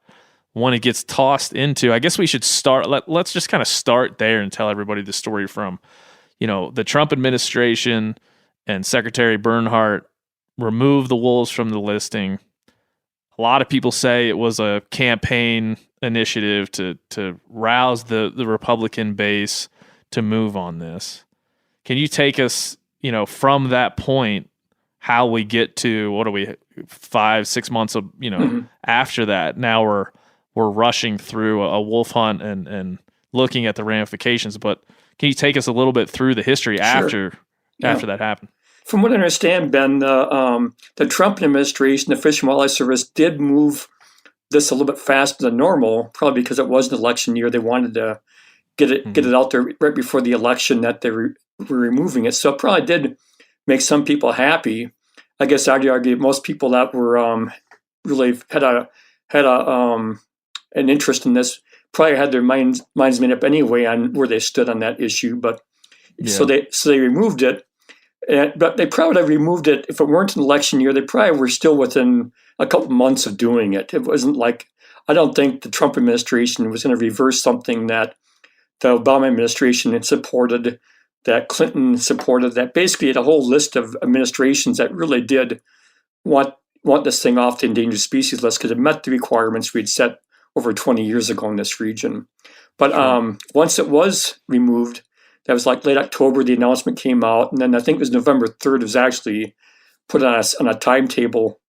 when it gets tossed into, I guess we should start. Let's just kind of start there and tell everybody the story from, the Trump administration and Secretary Bernhardt removed the wolves from the listing. A lot of people say it was a campaign initiative to rouse the Republican base to move on this. Can you take us, from that point, how we get to, what are we, 5-6 months of, after that? Now we're rushing through a wolf hunt and looking at the ramifications. But can you take us a little bit through the history after that happened? From what I understand, Ben, the Trump administration, the Fish and Wildlife Service, did move this a little bit faster than normal, probably because it was an election year. They wanted to get it out there right before the election that they were removing it. So it probably did make some people happy. I guess I'd argue most people that were really had an interest in this probably had their minds made up anyway on where they stood on that issue. But so they removed it. But they probably would have removed it if it weren't an election year. They probably were still within a couple months of doing it. It wasn't like, I don't think the Trump administration was going to reverse something that the Obama administration had supported, that Clinton supported, that basically had a whole list of administrations that really did want this thing off the endangered species list because it met the requirements we'd set over 20 years ago in this region. But once it was removed, that was like late October, the announcement came out. And then I think it was November 3rd, it was actually put on a timetable.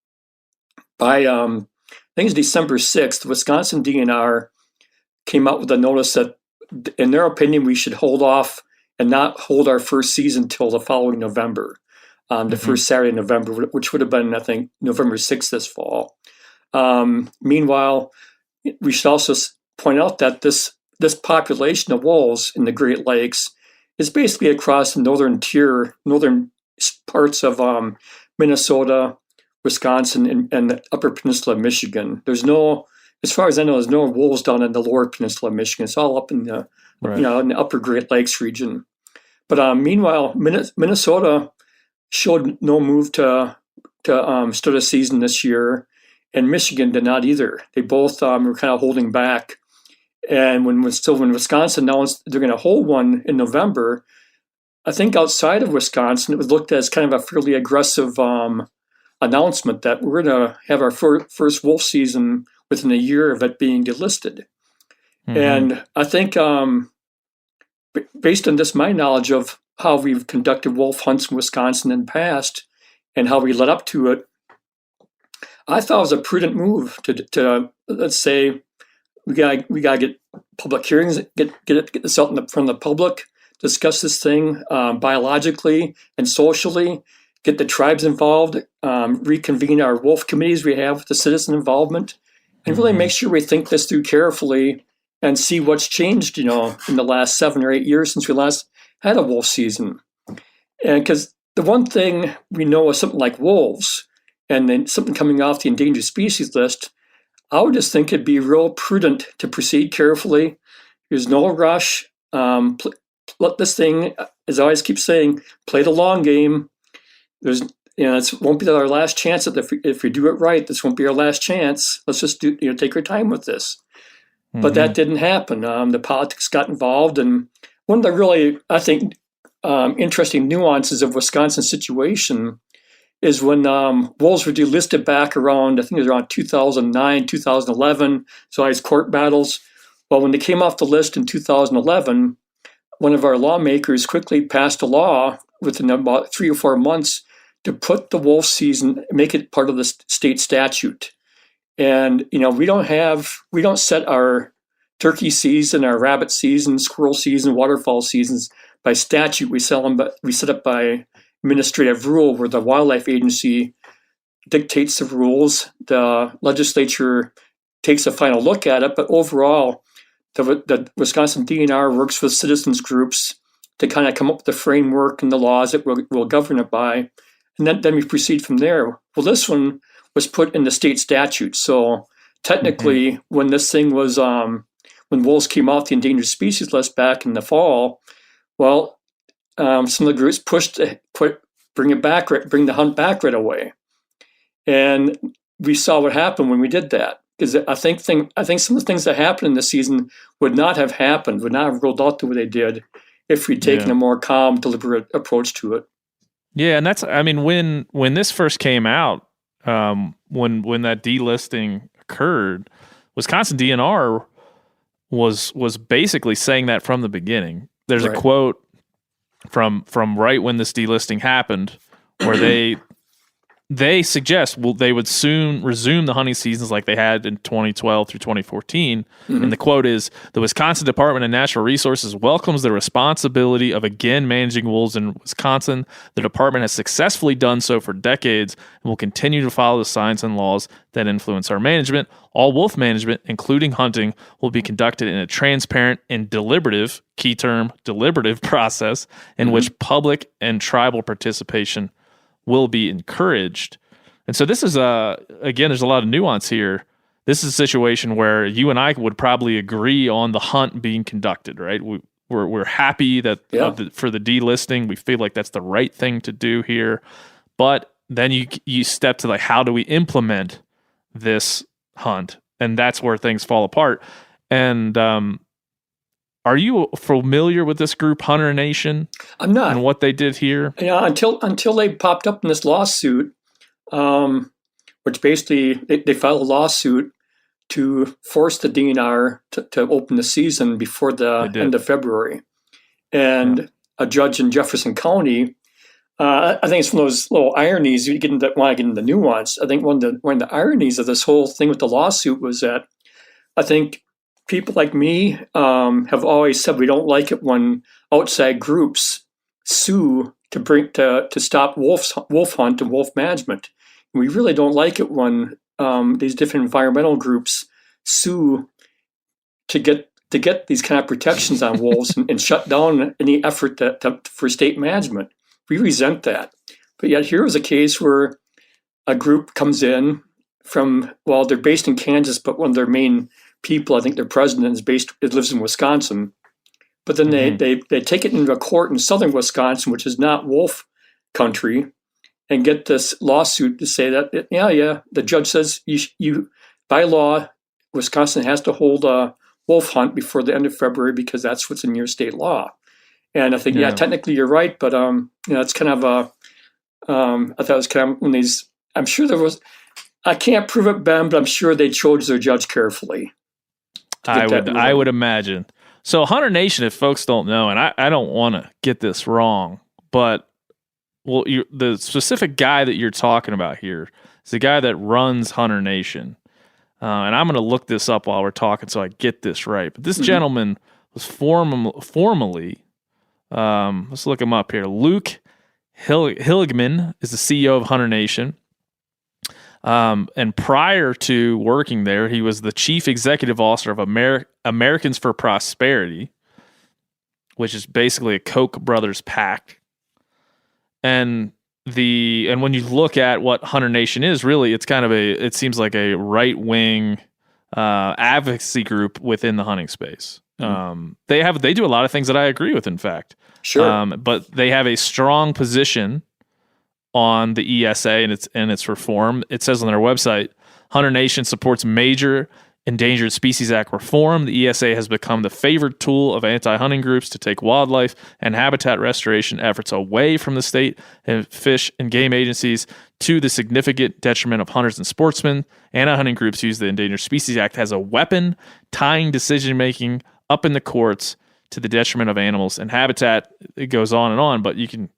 By, I think it was December 6th, the Wisconsin DNR came out with a notice that, in their opinion, we should hold off and not hold our first season till the following November, the first Saturday in November, which would have been, I think, November 6th this fall. Meanwhile, we should also point out that this population of wolves in the Great Lakes is basically across the northern parts of Minnesota, Wisconsin, and the Upper Peninsula of Michigan. There's no, as far as I know, there's no wolves down in the Lower Peninsula of Michigan. It's all up in the, in the Upper Great Lakes region. But meanwhile, Minnesota showed no move to start a season this year, and Michigan did not either. They both were kind of holding back. And when Wisconsin announced they're going to hold one in November, I think outside of Wisconsin, it was looked at as kind of a fairly aggressive announcement that we're going to have our first wolf season within a year of it being delisted. And I think based on this, my knowledge of how we've conducted wolf hunts in Wisconsin in the past and how we led up to it, I thought it was a prudent move to let's say, we gotta get public hearings, get this out in front of the public, discuss this thing biologically and socially, get the tribes involved, reconvene our wolf committees we have with the citizen involvement, and really make sure we think this through carefully and see what's changed, in the last 7 or 8 years since we last had a wolf season. And because the one thing we know is something like wolves, and then something coming off the endangered species list, I would just think it'd be real prudent to proceed carefully. There's no rush. Let this thing, as I always keep saying, play the long game. This won't be our last chance. If we do it right, this won't be our last chance. Let's just take our time with this. But that didn't happen. The politics got involved, and one of the really, I think, interesting nuances of Wisconsin's situation is when wolves were delisted back around, I think it was around 2009, 2011, so all these court battles. Well, when they came off the list in 2011, one of our lawmakers quickly passed a law within about 3 or 4 months to put the wolf season, make it part of the state statute. And, we don't set our turkey season, our rabbit season, squirrel season, waterfowl seasons by statute. We set up by administrative rule where the wildlife agency dictates the rules. The legislature takes a final look at it, but overall, the Wisconsin DNR works with citizens groups to kind of come up with the framework and the laws that we'll govern it by, and then we proceed from there. Well, this one was put in the state statute, so technically, when this thing was when wolves came off the endangered species list back in the fall, well, some of the groups pushed to bring the hunt back right away. And we saw what happened when we did that. Because I think some of the things that happened in this season would not have happened, would not have rolled out the way they did if we'd taken a more calm, deliberate approach to it. Yeah, and that's, I mean, when this first came out, when that delisting occurred, Wisconsin DNR was basically saying that from the beginning. There's a quote from right when this delisting happened where they suggest they would soon resume the hunting seasons like they had in 2012 through 2014. Mm-hmm. And the quote is, "The Wisconsin Department of Natural Resources welcomes the responsibility of again managing wolves in Wisconsin. The department has successfully done so for decades and will continue to follow the science and laws that influence our management. All wolf management, including hunting, will be conducted in a transparent and deliberative," key term, deliberative process in which public and tribal participation will be encouraged. And so this is again, there's a lot of nuance here. This is a situation where you and I would probably agree on the hunt being conducted, right? We're happy that for the delisting, we feel like that's the right thing to do here. But then you step to like, how do we implement this hunt? And that's where things fall apart. And are you familiar with this group, Hunter Nation? I'm not. And what they did here? Yeah, until they popped up in this lawsuit, which basically they filed a lawsuit to force the DNR to open the season before the end of February. And a judge in Jefferson County, I think it's one of those little ironies. You want to get into the nuance. I think one of the ironies of this whole thing with the lawsuit was that I think people like me have always said we don't like it when outside groups sue to stop wolf hunt and wolf management. We really don't like it when these different environmental groups sue to get these kind of protections on wolves and shut down any effort for state management. We resent that. But yet here was a case where a group comes in they're based in Kansas, but one of their main people, I think their president lives in Wisconsin. But then they take it into a court in southern Wisconsin, which is not wolf country, and get this lawsuit to say that, the judge says you by law, Wisconsin has to hold a wolf hunt before the end of February because that's what's in your state law. And I think, technically you're right, but it's kind of I thought it was kind of one of these. I'm sure there was. I can't prove it, Ben, but I'm sure they chose their judge carefully. I would imagine. So Hunter Nation, if folks don't know, and I don't want to get this wrong, but the specific guy that you're talking about here is the guy that runs Hunter Nation. And I'm going to look this up while we're talking so I get this right. But this gentleman was formally, let's look him up here. Luke Hilligman is the CEO of Hunter Nation. And prior to working there, he was the chief executive officer of Americans for Prosperity, which is basically a Koch brothers pact. And when you look at what Hunter Nation is, really, it's kind of it seems like a right-wing advocacy group within the hunting space. They do a lot of things that I agree with, in fact. Sure. But they have a strong position on the ESA and its reform. It says on their website, Hunter Nation supports major Endangered Species Act reform. The ESA has become the favored tool of anti-hunting groups to take wildlife and habitat restoration efforts away from the state and fish and game agencies to the significant detriment of hunters and sportsmen. Anti-hunting groups use the Endangered Species Act as a weapon, tying decision-making up in the courts to the detriment of animals and habitat. It goes on, but you can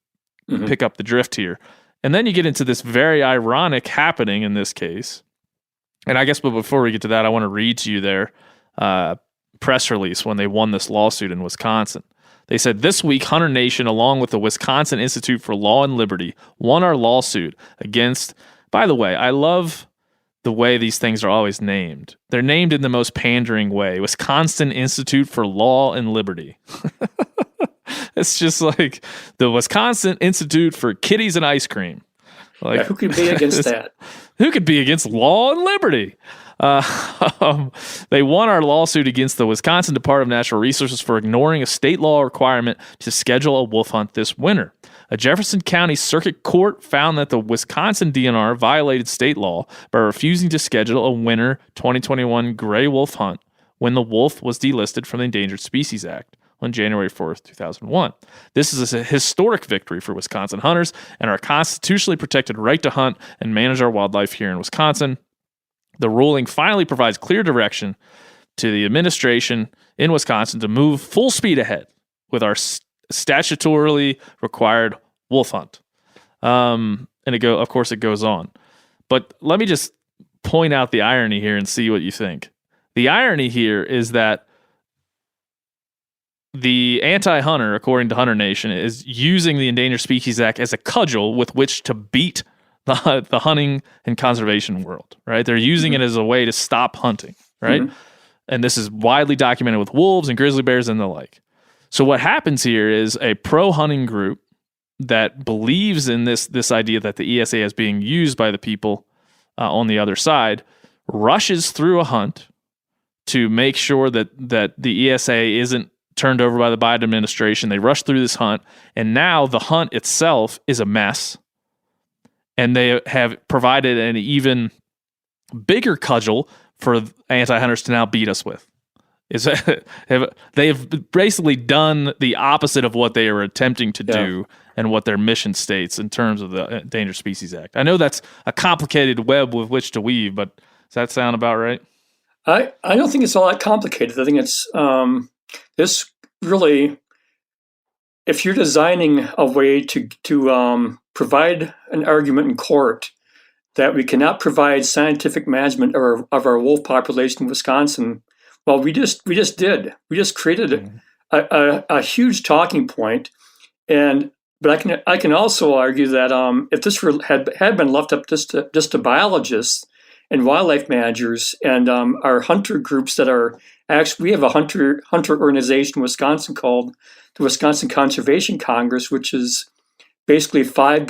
pick up the drift here. And then you get into this very ironic happening in this case. And I guess, but before we get to that, I want to read to you their press release when they won this lawsuit in Wisconsin. They said, "This week, Hunter Nation, along with the Wisconsin Institute for Law and Liberty, won our lawsuit against," by the way, I love the way these things are always named. They're named in the most pandering way. Wisconsin Institute for Law and Liberty. It's just like the Wisconsin Institute for Kitties and Ice Cream. Like, who could be against that? Who could be against law and liberty? They won our lawsuit against the Wisconsin Department of Natural Resources for ignoring a state law requirement to schedule a wolf hunt this winter. A Jefferson County Circuit Court found that the Wisconsin DNR violated state law by refusing to schedule a winter 2021 gray wolf hunt when the wolf was delisted from the Endangered Species Act on January 4th, 2001. This is a historic victory for Wisconsin hunters and our constitutionally protected right to hunt and manage our wildlife here in Wisconsin. The ruling finally provides clear direction to the administration in Wisconsin to move full speed ahead with our statutorily required wolf hunt. And of course, it goes on. But let me just point out the irony here and see what you think. The irony here is that the anti-hunter, according to Hunter Nation, is using the Endangered Species Act as a cudgel with which to beat the hunting and conservation world, right? They're using it as a way to stop hunting, right? And this is widely documented with wolves and grizzly bears and the like. So what happens here is a pro-hunting group that believes in this idea that the ESA is being used by the people on the other side rushes through a hunt to make sure that the ESA isn't turned over by the Biden administration. They rush through this hunt, and now the hunt itself is a mess. And they have provided an even bigger cudgel for anti-hunters to now beat us with. They have basically done the opposite of what they are attempting to do and what their mission states in terms of the Endangered Species Act. I know that's a complicated web with which to weave, but does that sound about right? I don't think it's all that complicated. I think it's this really, if you're designing a way to provide an argument in court that we cannot provide scientific management of our wolf population in Wisconsin, well, we just did. We just created a huge talking point, but I can also argue that if this had been left up just to biologists and wildlife managers and our hunter groups that are actually, we have a hunter organization in Wisconsin called the Wisconsin Conservation Congress, which is basically 5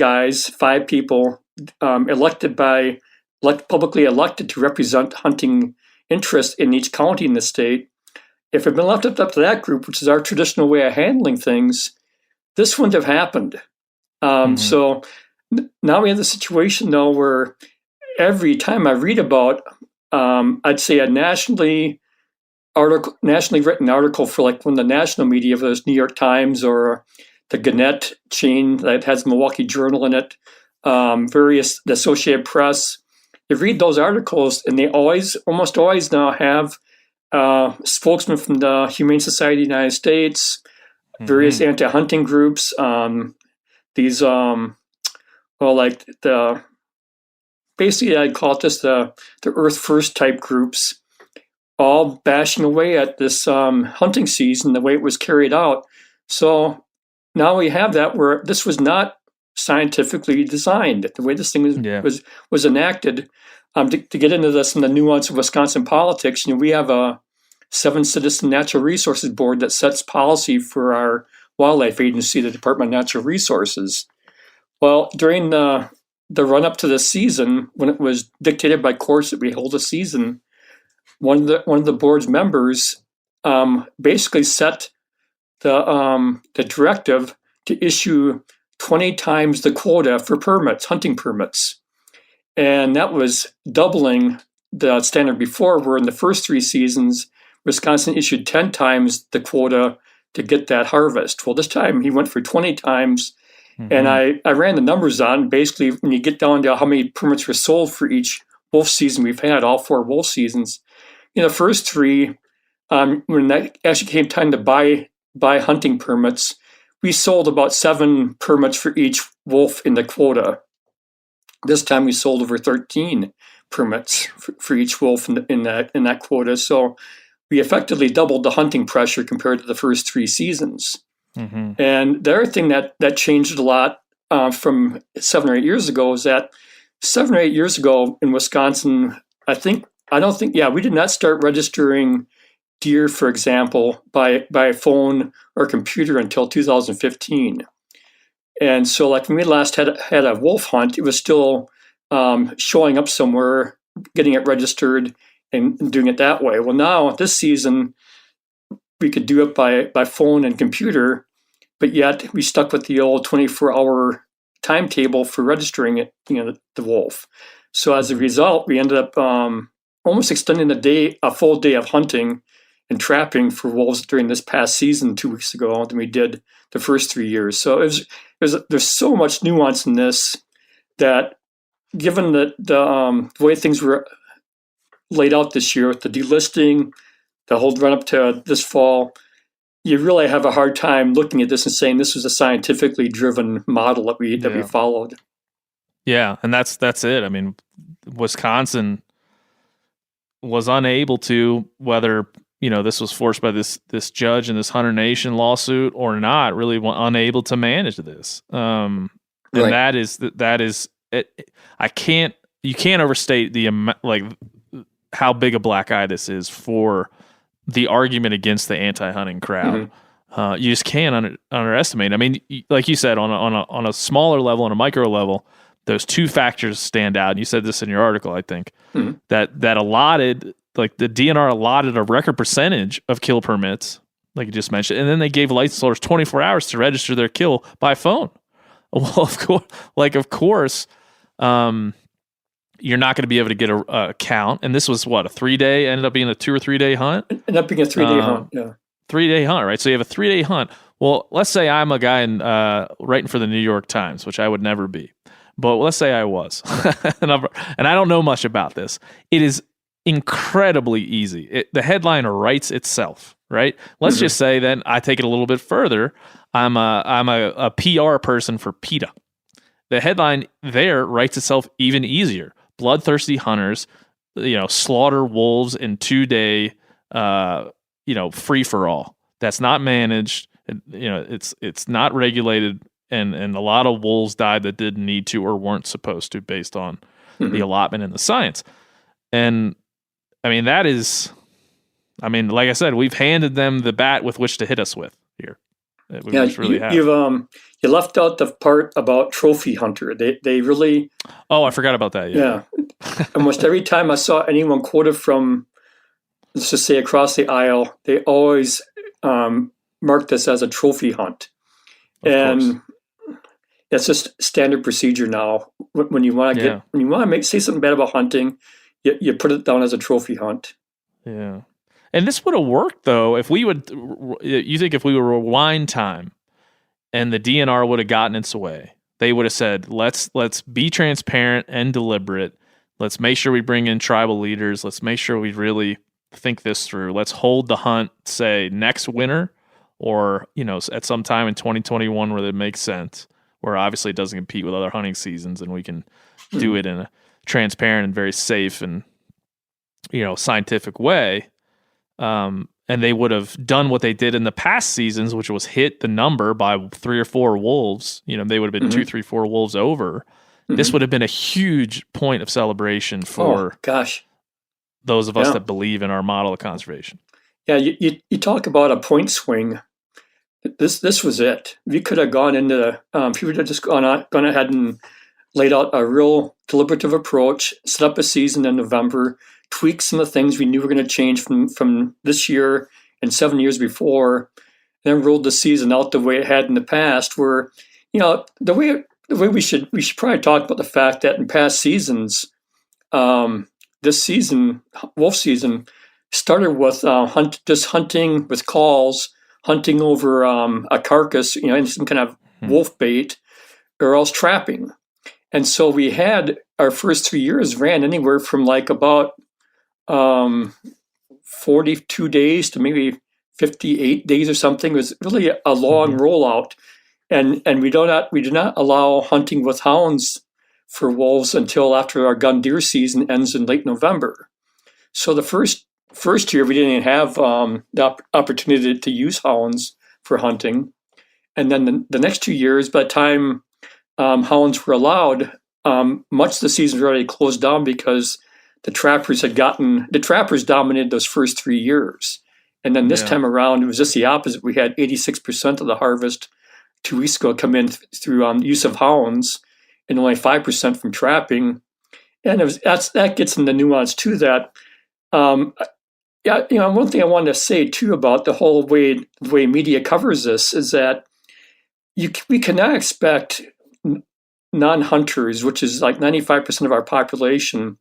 people publicly elected to represent hunting interest in each county in the state. If it had been left up to that group, which is our traditional way of handling things, this wouldn't have happened. So now we have the situation, though, where every time I read about, I'd say a nationally written article for like one of the national media, whether it's New York Times or the Gannett chain that has the Milwaukee Journal in it, the Associated Press. You read those articles, and they almost always now have spokesmen from the Humane Society of the United States, various anti-hunting groups, basically I'd call it just the Earth First type groups, all bashing away at this hunting season, the way it was carried out. So now we have that where this was not scientifically designed. The way this thing was enacted. To get into some of the nuance of Wisconsin politics, we have a 7-citizen natural resources board that sets policy for our wildlife agency, the Department of Natural Resources. Well, during the run-up to the season, when it was dictated by courts that we hold a season, one of the board's members basically set the directive to issue 20 times the quota for hunting permits. And that was doubling the standard before, where in the first 3 seasons, Wisconsin issued 10 times the quota to get that harvest. Well, this time he went for 20 times. And I ran the numbers on. Basically, when you get down to how many permits were sold for each wolf season we've had, all 4 wolf seasons, in the first 3, when that actually came time to buy hunting permits, we sold about 7 permits for each wolf in the quota. This time we sold over 13 permits for each wolf in that quota. So we effectively doubled the hunting pressure compared to the first 3 seasons. And the other thing that changed a lot from 7 or 8 years ago is that 7 or 8 years ago in Wisconsin, we did not start registering deer, for example, by phone or computer until 2015. And so like when we last had a wolf hunt, it was still showing up somewhere, getting it registered and doing it that way. Well, now this season, we could do it by phone and computer. but yet we stuck with the old 24-hour timetable for registering it, the wolf. So as a result, we ended up almost extending a full day of hunting and trapping for wolves during this past season 2 weeks ago than we did the first 3 years. So there's so much nuance in this that, given the way things were laid out this year with the delisting, the whole run up to this fall, you really have a hard time looking at this and saying this was a scientifically driven model that we followed. Yeah, and that's it. I mean, Wisconsin was unable to, whether this was forced by this judge in this Hunter Nation lawsuit or not, really unable to manage this. And that is it. You can't overstate the amount, like how big a black eye this is for the argument against the anti-hunting crowd. Mm-hmm. You just can't underestimate. I mean, like you said, on a smaller level, on a micro level, those two factors stand out. And you said this in your article, I think, that allotted, like the DNR allotted a record percentage of kill permits, like you just mentioned, and then they gave license holders 24 hours to register their kill by phone. Well, of course, you're not going to be able to get a count. And this was a 3-day, ended up being a 2 or 3 day hunt. Ended up being a 3-day hunt. Yeah. 3-day hunt, right? So you have a 3-day hunt. Well, let's say I'm a guy writing for the New York Times, which I would never be. But let's say I was, and I don't know much about this. It is incredibly easy. The headline writes itself, right? Let's just say then I take it a little bit further. I'm a PR person for PETA. The headline there writes itself even easier. Bloodthirsty hunters, slaughter wolves in 2-day, free for all. That's not managed. It's not regulated. And a lot of wolves died that didn't need to or weren't supposed to based on the allotment and the science. And I mean, like I said, we've handed them the bat with which to hit us with here. You left out the part about trophy hunter. They really... Oh, I forgot about that. Yeah. Almost every time I saw anyone quoted from, let's just say, across the aisle, they always marked this as a trophy hunt. Of course. It's just standard procedure now. When you want to say something bad about hunting, you put it down as a trophy hunt. Yeah, and this would have worked though if we would. You think if we would rewind time, and the DNR would have gotten its way, they would have said, "Let's be transparent and deliberate. Let's make sure we bring in tribal leaders. Let's make sure we really think this through. Let's hold the hunt, say next winter, or at some time in 2021 where it makes sense." Where obviously it doesn't compete with other hunting seasons, and we can do it in a transparent and very safe and scientific way. And they would have done what they did in the past seasons, which was hit the number by 3 or 4 wolves. They would have been 2, 3, 4 wolves over. This would have been a huge point of celebration for those of us that believe in our model of conservation. Yeah, you talk about a point swing. This was it. We could have gone into if we would have just gone ahead and laid out a real deliberative approach, set up a season in November, tweak some of the things we knew were going to change from this year and 7 years before, and then rolled the season out the way it had in the past. Where the way we should probably talk about the fact that in past seasons, this season, wolf season, started with hunting with calls. Hunting over a carcass, in some kind of wolf bait, or else trapping. And so we had our first 3 years ran anywhere from like about 42 days to maybe 58 days or something. It was really a long rollout. And we do not allow hunting with hounds for wolves until after our gun deer season ends in late November. So the first year, we didn't even have the opportunity to use hounds for hunting. And then the next 2 years, by the time hounds were allowed, much of the season was already closed down because the trappers dominated those first 3 years. And then this time around, it was just the opposite. We had 86% of the harvest 2 weeks ago come in through use of hounds, and only 5% from trapping. And that gets into nuance to that. One thing I wanted to say too about the whole way media covers this is that we cannot expect non-hunters, which is like 95% of our population,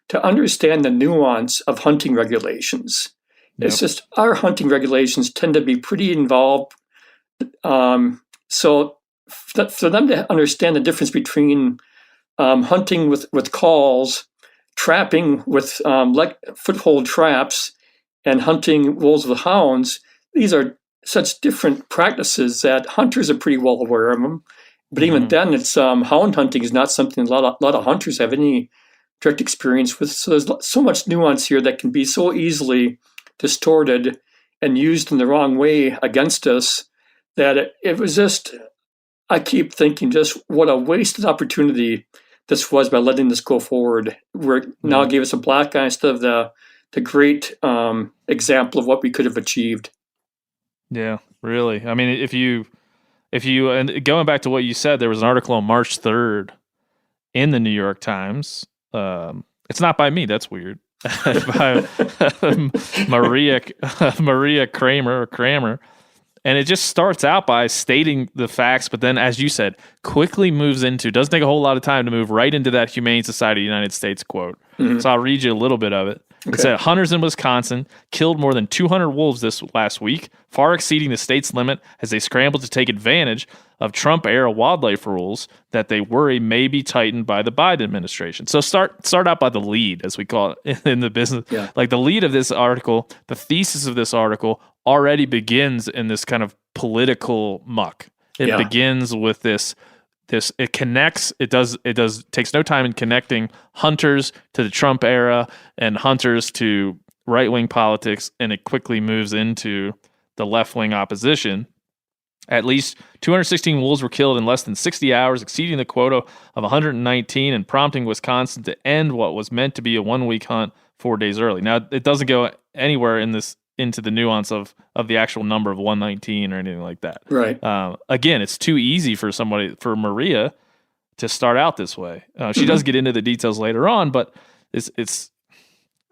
to understand the nuance of hunting regulations. Yep. It's just our hunting regulations tend to be pretty involved. So for them to understand the difference between hunting with calls, trapping with foothold traps, and hunting wolves with hounds, these are such different practices that hunters are pretty well aware of them. But even then, it's hound hunting is not something a lot of hunters have any direct experience with. So there's so much nuance here that can be so easily distorted and used in the wrong way against us that it was just, I keep thinking just what a wasted opportunity this was by letting this go forward, where it now gave us a black eye instead of the great example of what we could have achieved. Yeah, really. I mean, if you and going back to what you said, there was an article on March 3rd in the New York Times. It's not by me. That's weird. By Maria Kramer. And it just starts out by stating the facts, but then, as you said, quickly moves into, doesn't take a whole lot of time to move right into that Humane Society of the United States quote. So I'll read you a little bit of it. Okay. It said, hunters in Wisconsin killed more than 200 wolves this last week, far exceeding the state's limit as they scrambled to take advantage of Trump-era wildlife rules that they worry may be tightened by the Biden administration. So start out by the lead, as we call it in the business. Yeah. Like the lead of this article, the thesis of this article already begins in this kind of political muck. It begins with this it connects, it takes no time in connecting hunters to the Trump era and hunters to right-wing politics, and it quickly moves into the left-wing opposition. At least 216 wolves were killed in less than 60 hours, exceeding the quota of 119 and prompting Wisconsin to end what was meant to be a one-week hunt 4 days early. Now, it doesn't go anywhere into the nuance of the actual number of 119 or anything like that. Right. Again, it's too easy for Maria to start out this way. She does get into the details later on, but it's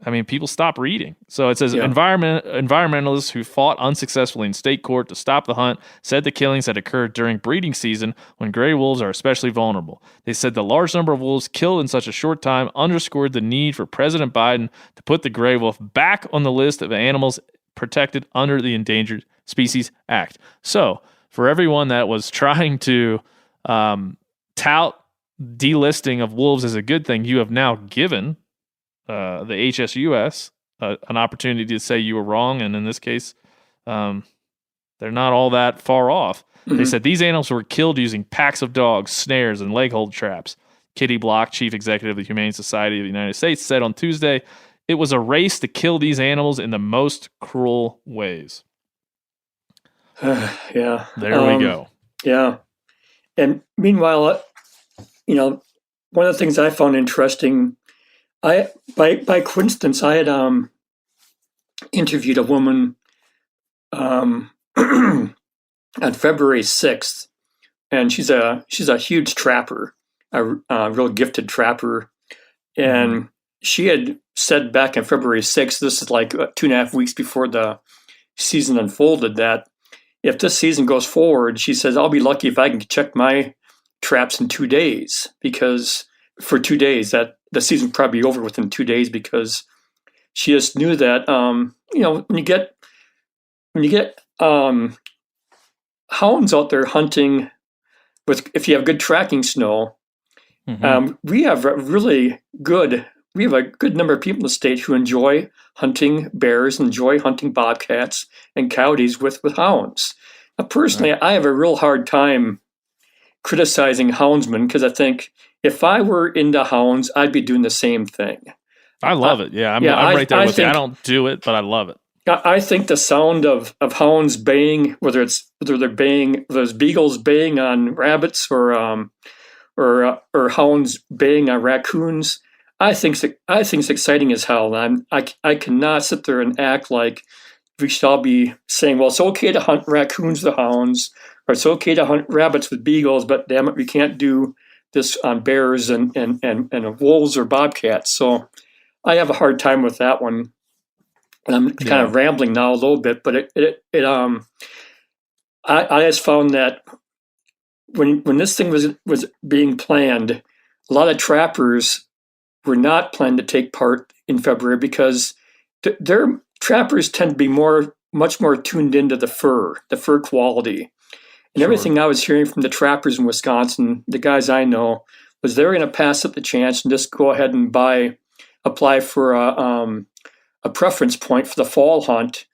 I mean, people stop reading. So it says environmentalists who fought unsuccessfully in state court to stop the hunt said the killings had occurred during breeding season when gray wolves are especially vulnerable. They said the large number of wolves killed in such a short time underscored the need for President Biden to put the gray wolf back on the list of animals protected under the Endangered Species Act. So for everyone that was trying to tout delisting of wolves as a good thing, you have now given the HSUS an opportunity to say you were wrong, and in this case, they're not all that far off. They said these animals were killed using packs of dogs, snares, and leg hold traps. Kitty Block, chief executive of the Humane Society of the United States, said on Tuesday, it was a race to kill these animals in the most cruel ways. There we go. Yeah. And meanwhile, one of the things I found interesting, by coincidence, I had interviewed a woman on February 6th, and she's a huge trapper, a real gifted trapper, and she had said back on February 6th, this is like 2.5 weeks before the season unfolded, that if this season goes forward, she says, I'll be lucky if I can check my traps in 2 days, because for 2 days that the season probably over within 2 days, because she just knew that when you get hounds out there hunting if you have good tracking snow, we have a good number of people in the state who enjoy hunting bears, enjoy hunting bobcats and coyotes with hounds. Personally, I have a real hard time criticizing houndsmen, because I think if I were into hounds, I'd be doing the same thing. I love it. Yeah, I'm right there with you. I don't do it, but I love it. I think the sound of hounds baying, whether there's beagles baying on rabbits or hounds baying on raccoons, I think it's exciting as hell. I cannot sit there and act like we should all be saying, well, it's okay to hunt raccoons with hounds, or it's okay to hunt rabbits with beagles, but damn it, we can't do this on bears and wolves or bobcats. So I have a hard time with that one. And I'm kind of rambling now a little bit, but I just found that when this thing was being planned, a lot of trappers were not planning to take part in February because their trappers tend to be much more tuned into the fur quality. And everything I was hearing from the trappers in Wisconsin, the guys I know, was they're going to pass up the chance and just go ahead and apply for a preference point for the fall hunt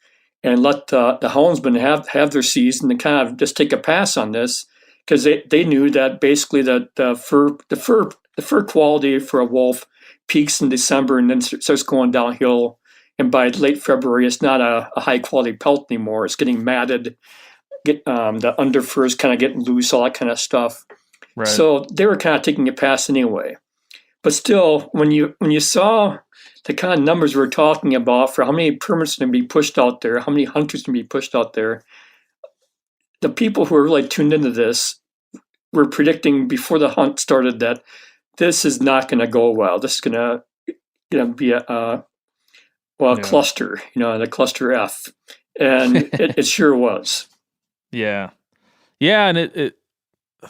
and let the houndsmen have their season and kind of just take a pass on this, because they knew that basically that the fur quality for a wolf peaks in December and then starts going downhill. And by late February, it's not a high quality pelt anymore. It's getting matted, the underfur is kind of getting loose, all that kind of stuff. Right. So they were kind of taking a pass anyway. But still, when you saw the kind of numbers we're talking about for how many permits can be pushed out there, how many hunters can be pushed out there, the people who are really tuned into this were predicting before the hunt started that this is not going to go well. This is going to be a cluster, the cluster F, and it sure was. Yeah, and it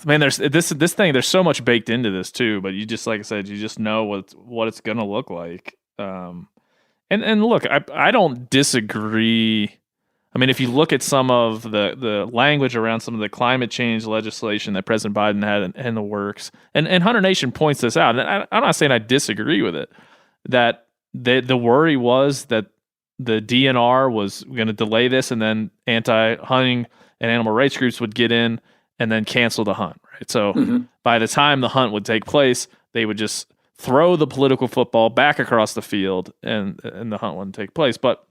man, there's this thing. There's so much baked into this too, but you just, like I said, you just know what it's going to look like. And look, I don't disagree. I mean, if you look at some of the language around some of the climate change legislation that President Biden had in the works, and Hunter Nation points this out, and I'm not saying I disagree with it, that the worry was that the DNR was going to delay this, and then anti-hunting and animal rights groups would get in and then cancel the hunt, right? So by the time the hunt would take place, they would just throw the political football back across the field and the hunt wouldn't take place. But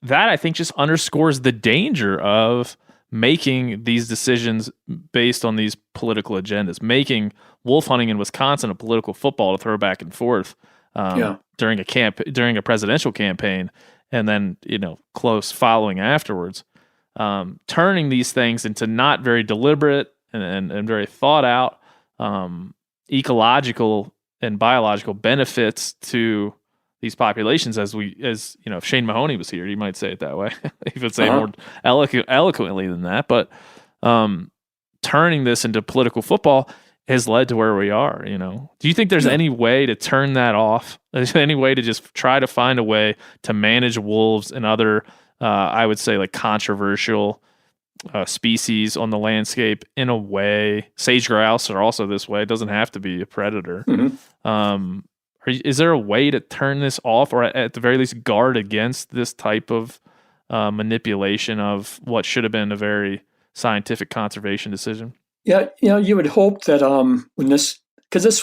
that, I think, just underscores the danger of making these decisions based on these political agendas, making wolf hunting in Wisconsin a political football to throw back and forth during a presidential campaign, and then close following afterwards, turning these things into not very deliberate and very thought out ecological and biological benefits to these populations. If Shane Mahoney was here, he might say it that way. He would say it more eloquently than that. But turning this into political football has led to where we are. Do you think there's any way to turn that off? Is there any way to just try to find a way to manage wolves and other, I would say, like controversial species on the landscape in a way? Sage grouse are also this way. It doesn't have to be a predator. Is there a way to turn this off, or at the very least guard against this type of manipulation of what should have been a very scientific conservation decision? Yeah, you would hope that when this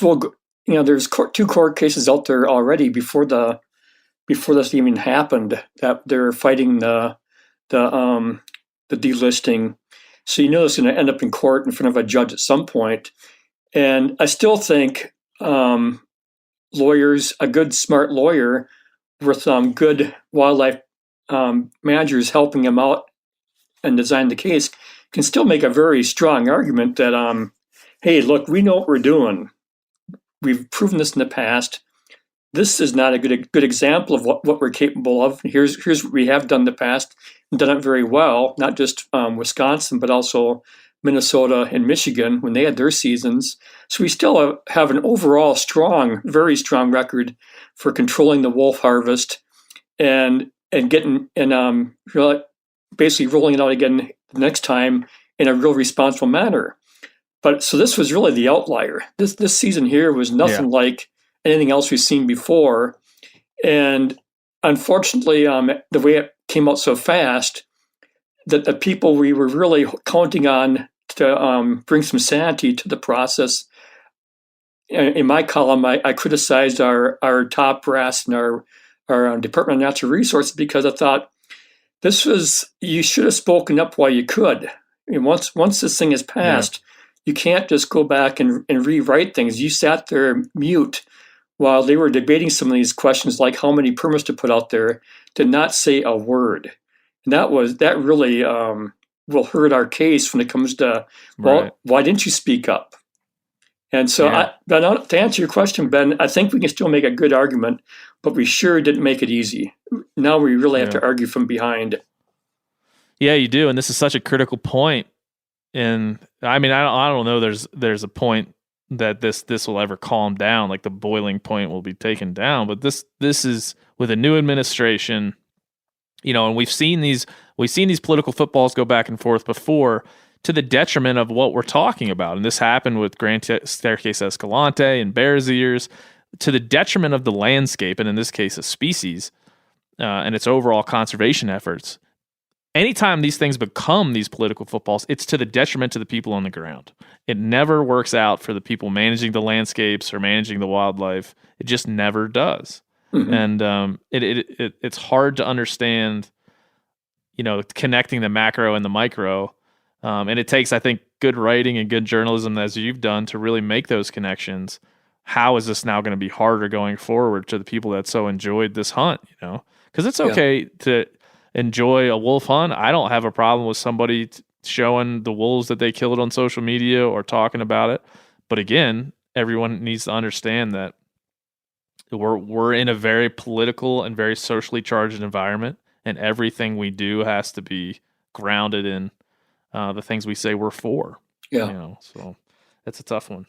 will, there's two court cases out there already before this even happened that they're fighting the delisting. So it's going to end up in court in front of a judge at some point. And I still think lawyers, a good smart lawyer with good wildlife managers helping him out and design the case, can still make a very strong argument that, hey, look, we know what we're doing. We've proven this in the past. This is not a good example of what we're capable of. Here's what we have done in the past and done it very well, not just Wisconsin, but also Minnesota and Michigan when they had their seasons. So we still have an overall very strong record for controlling the wolf harvest and getting and basically rolling it out again the next time in a real responsible manner. But so this was really the outlier. This season here was nothing like anything else we've seen before. And unfortunately, the way it came out so fast, that the people we were really counting on to bring some sanity to the process. In my column, I criticized our top brass and our Department of Natural Resources because I thought you should have spoken up while you could. And once this thing is passed, you can't just go back and rewrite things. You sat there mute while they were debating some of these questions, like how many permits to put out there, did not say a word. And that really will hurt our case when it comes to, why didn't you speak up? And so to answer your question, Ben, I think we can still make a good argument, but we sure didn't make it easy. Now we really have to argue from behind. Yeah, you do. And this is such a critical point And I mean, I don't know. There's a point that this will ever calm down. Like the boiling point will be taken down. But this is with a new administration, and we've seen these political footballs go back and forth before to the detriment of what we're talking about. And this happened with Grand Staircase Escalante and Bears Ears, to the detriment of the landscape, and in this case, a species, and its overall conservation efforts. Anytime these things become these political footballs, it's to the detriment to the people on the ground. It never works out for the people managing the landscapes or managing the wildlife. It just never does. Mm-hmm. And it's hard to understand, connecting the macro and the micro. And it takes, I think, good writing and good journalism, as you've done, to really make those connections. How is this now going to be harder going forward to the people that so enjoyed this hunt? Because it's okay to enjoy a wolf hunt. I don't have a problem with somebody showing the wolves that they killed on social media or talking about it. But again, everyone needs to understand that we're in a very political and very socially charged environment, and everything we do has to be grounded in the things we say we're for. Yeah. So it's a tough one.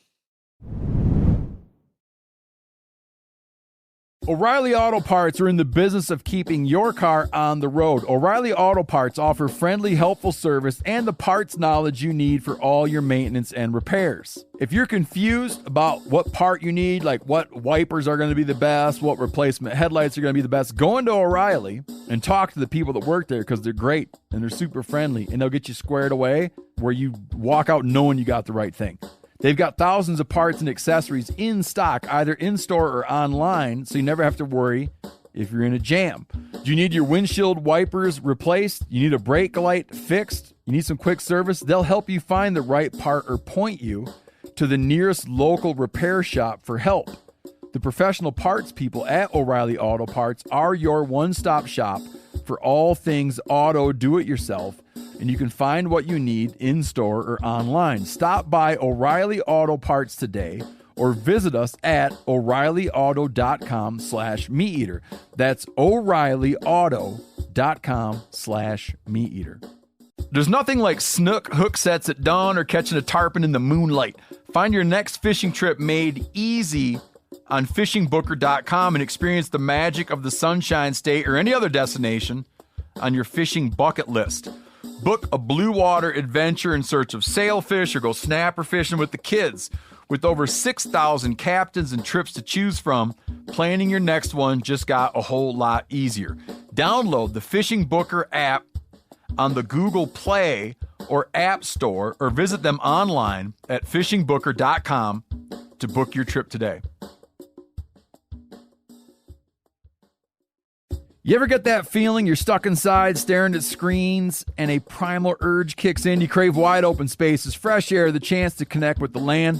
O'Reilly Auto Parts are in the business of keeping your car on the road. O'Reilly Auto Parts offer friendly, helpful service and the parts knowledge you need for all your maintenance and repairs. If you're confused about what part you need, like what wipers are going to be the best, what replacement headlights are going to be the best, go into O'Reilly and talk to the people that work there, because they're great and they're super friendly, and they'll get you squared away where you walk out knowing you got the right thing. They've got thousands of parts and accessories in stock, either in-store or online, so you never have to worry if you're in a jam. Do you need your windshield wipers replaced? You need a brake light fixed? You need some quick service? They'll help you find the right part or point you to the nearest local repair shop for help. The professional parts people at O'Reilly Auto Parts are your one-stop shop for all things auto do-it-yourself, and you can find what you need in-store or online. Stop by O'Reilly Auto Parts today or visit us at O'ReillyAuto.com/MeatEater. That's O'ReillyAuto.com/MeatEater. There's nothing like snook hook sets at dawn or catching a tarpon in the moonlight. Find your next fishing trip made easy on fishingbooker.com and experience the magic of the Sunshine State or any other destination on your fishing bucket list. Book a blue water adventure in search of sailfish or go snapper fishing with the kids. With over 6,000 captains and trips to choose from, planning your next one just got a whole lot easier. Download the Fishing Booker app on the Google Play or App Store, or visit them online at fishingbooker.com to book your trip today. You ever get that feeling you're stuck inside staring at screens and a primal urge kicks in? You crave wide open spaces, fresh air, the chance to connect with the land.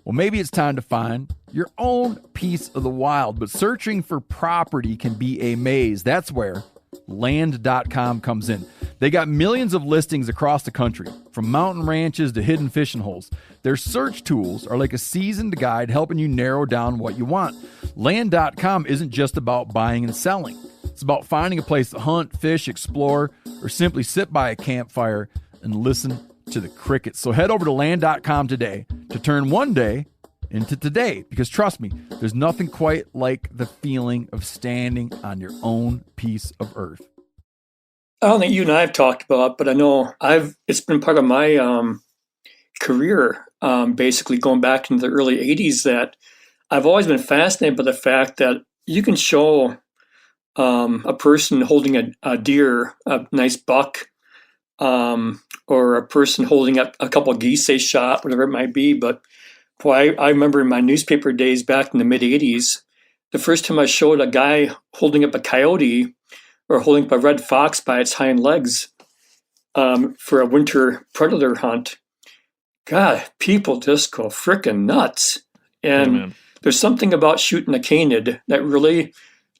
Well, maybe it's time to find your own piece of the wild, but searching for property can be a maze. That's where Land.com comes in. They got millions of listings across the country, from mountain ranches to hidden fishing holes. Their search tools are like a seasoned guide helping you narrow down what you want. Land.com isn't just about buying and selling. It's about finding a place to hunt, fish, explore, or simply sit by a campfire and listen to the crickets. So head over to Land.com today to turn one day into today, because trust me, there's nothing quite like the feeling of standing on your own piece of earth. I don't think you and I have talked about, but I know it's been part of my career, basically going back into the early 80s, that I've always been fascinated by the fact that you can show a person holding a deer, a nice buck, or a person holding up a couple of geese they shot, whatever it might be. But boy, I remember in my newspaper days back in the mid 80s, the first time I showed a guy holding up a coyote or holding up a red fox by its hind legs for a winter predator hunt. God, people just go freaking nuts. And there's something about shooting a canid that really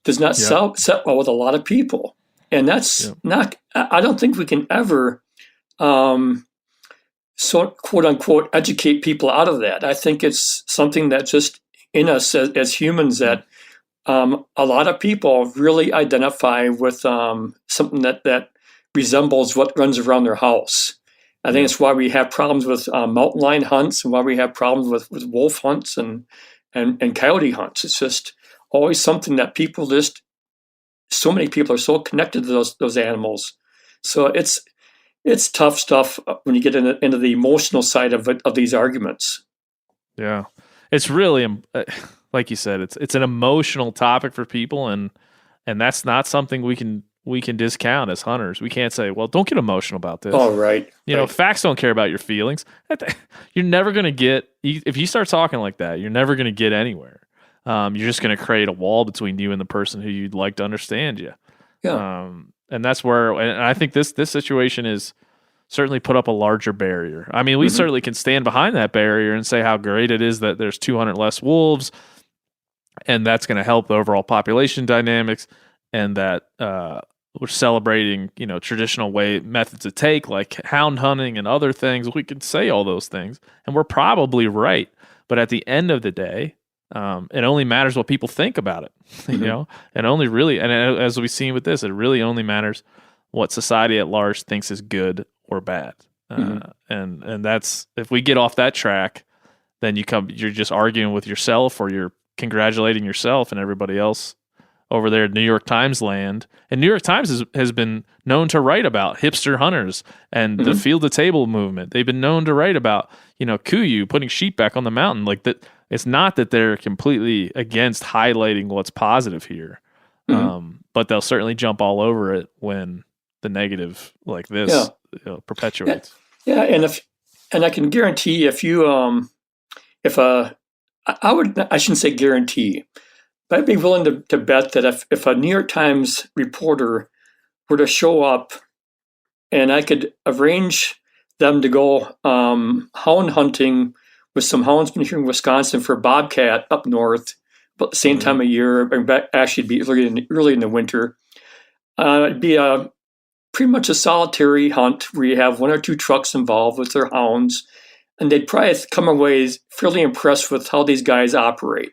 does not set well with a lot of people. And that's not, I don't think we can ever, quote unquote, educate people out of that. I think it's something that's just in us as humans, that a lot of people really identify with something that resembles what runs around their house. I think it's why we have problems with mountain lion hunts, and why we have problems with wolf hunts and coyote hunts. It's just always something that people so many people are so connected to those animals. So it's tough stuff when you get into the emotional side of these arguments. Yeah, it's really, like you said, it's an emotional topic for people, and that's not something we can discount as hunters. We can't say, well, don't get emotional about this. Oh, right. You know, facts don't care about your feelings. You're never going to get, if you start talking like that, you're never going to get anywhere. You're just going to create a wall between you and the person who you'd like to understand you. Yeah. And that's where, and I think this situation is certainly put up a larger barrier. I mean, we certainly can stand behind that barrier and say how great it is that there's 200 less wolves, and that's going to help the overall population dynamics, and that we're celebrating, traditional methods to take, like hound hunting and other things. We could say all those things, and we're probably right. But at the end of the day, it only matters what people think about it, and only really, and as we've seen with this, it really only matters what society at large thinks is good or bad. And that's, if we get off that track, then you're just arguing with yourself, or you're congratulating yourself and everybody else over there at New York Times land. And New York Times has been known to write about hipster hunters and the field to table movement. They've been known to write about, Kuyu putting sheep back on the mountain. Like that. It's not that they're completely against highlighting what's positive here. But they'll certainly jump all over it when the negative like this perpetuates. Yeah. And I can guarantee if you, I shouldn't say guarantee, but I'd be willing to bet that if a New York Times reporter were to show up and I could arrange them to go hound hunting with some houndsmen here in Wisconsin for bobcat up north, about the same time of year, actually it'd be early in the winter. It'd be pretty much a solitary hunt where you have one or two trucks involved with their hounds, and they'd probably come away fairly impressed with how these guys operate,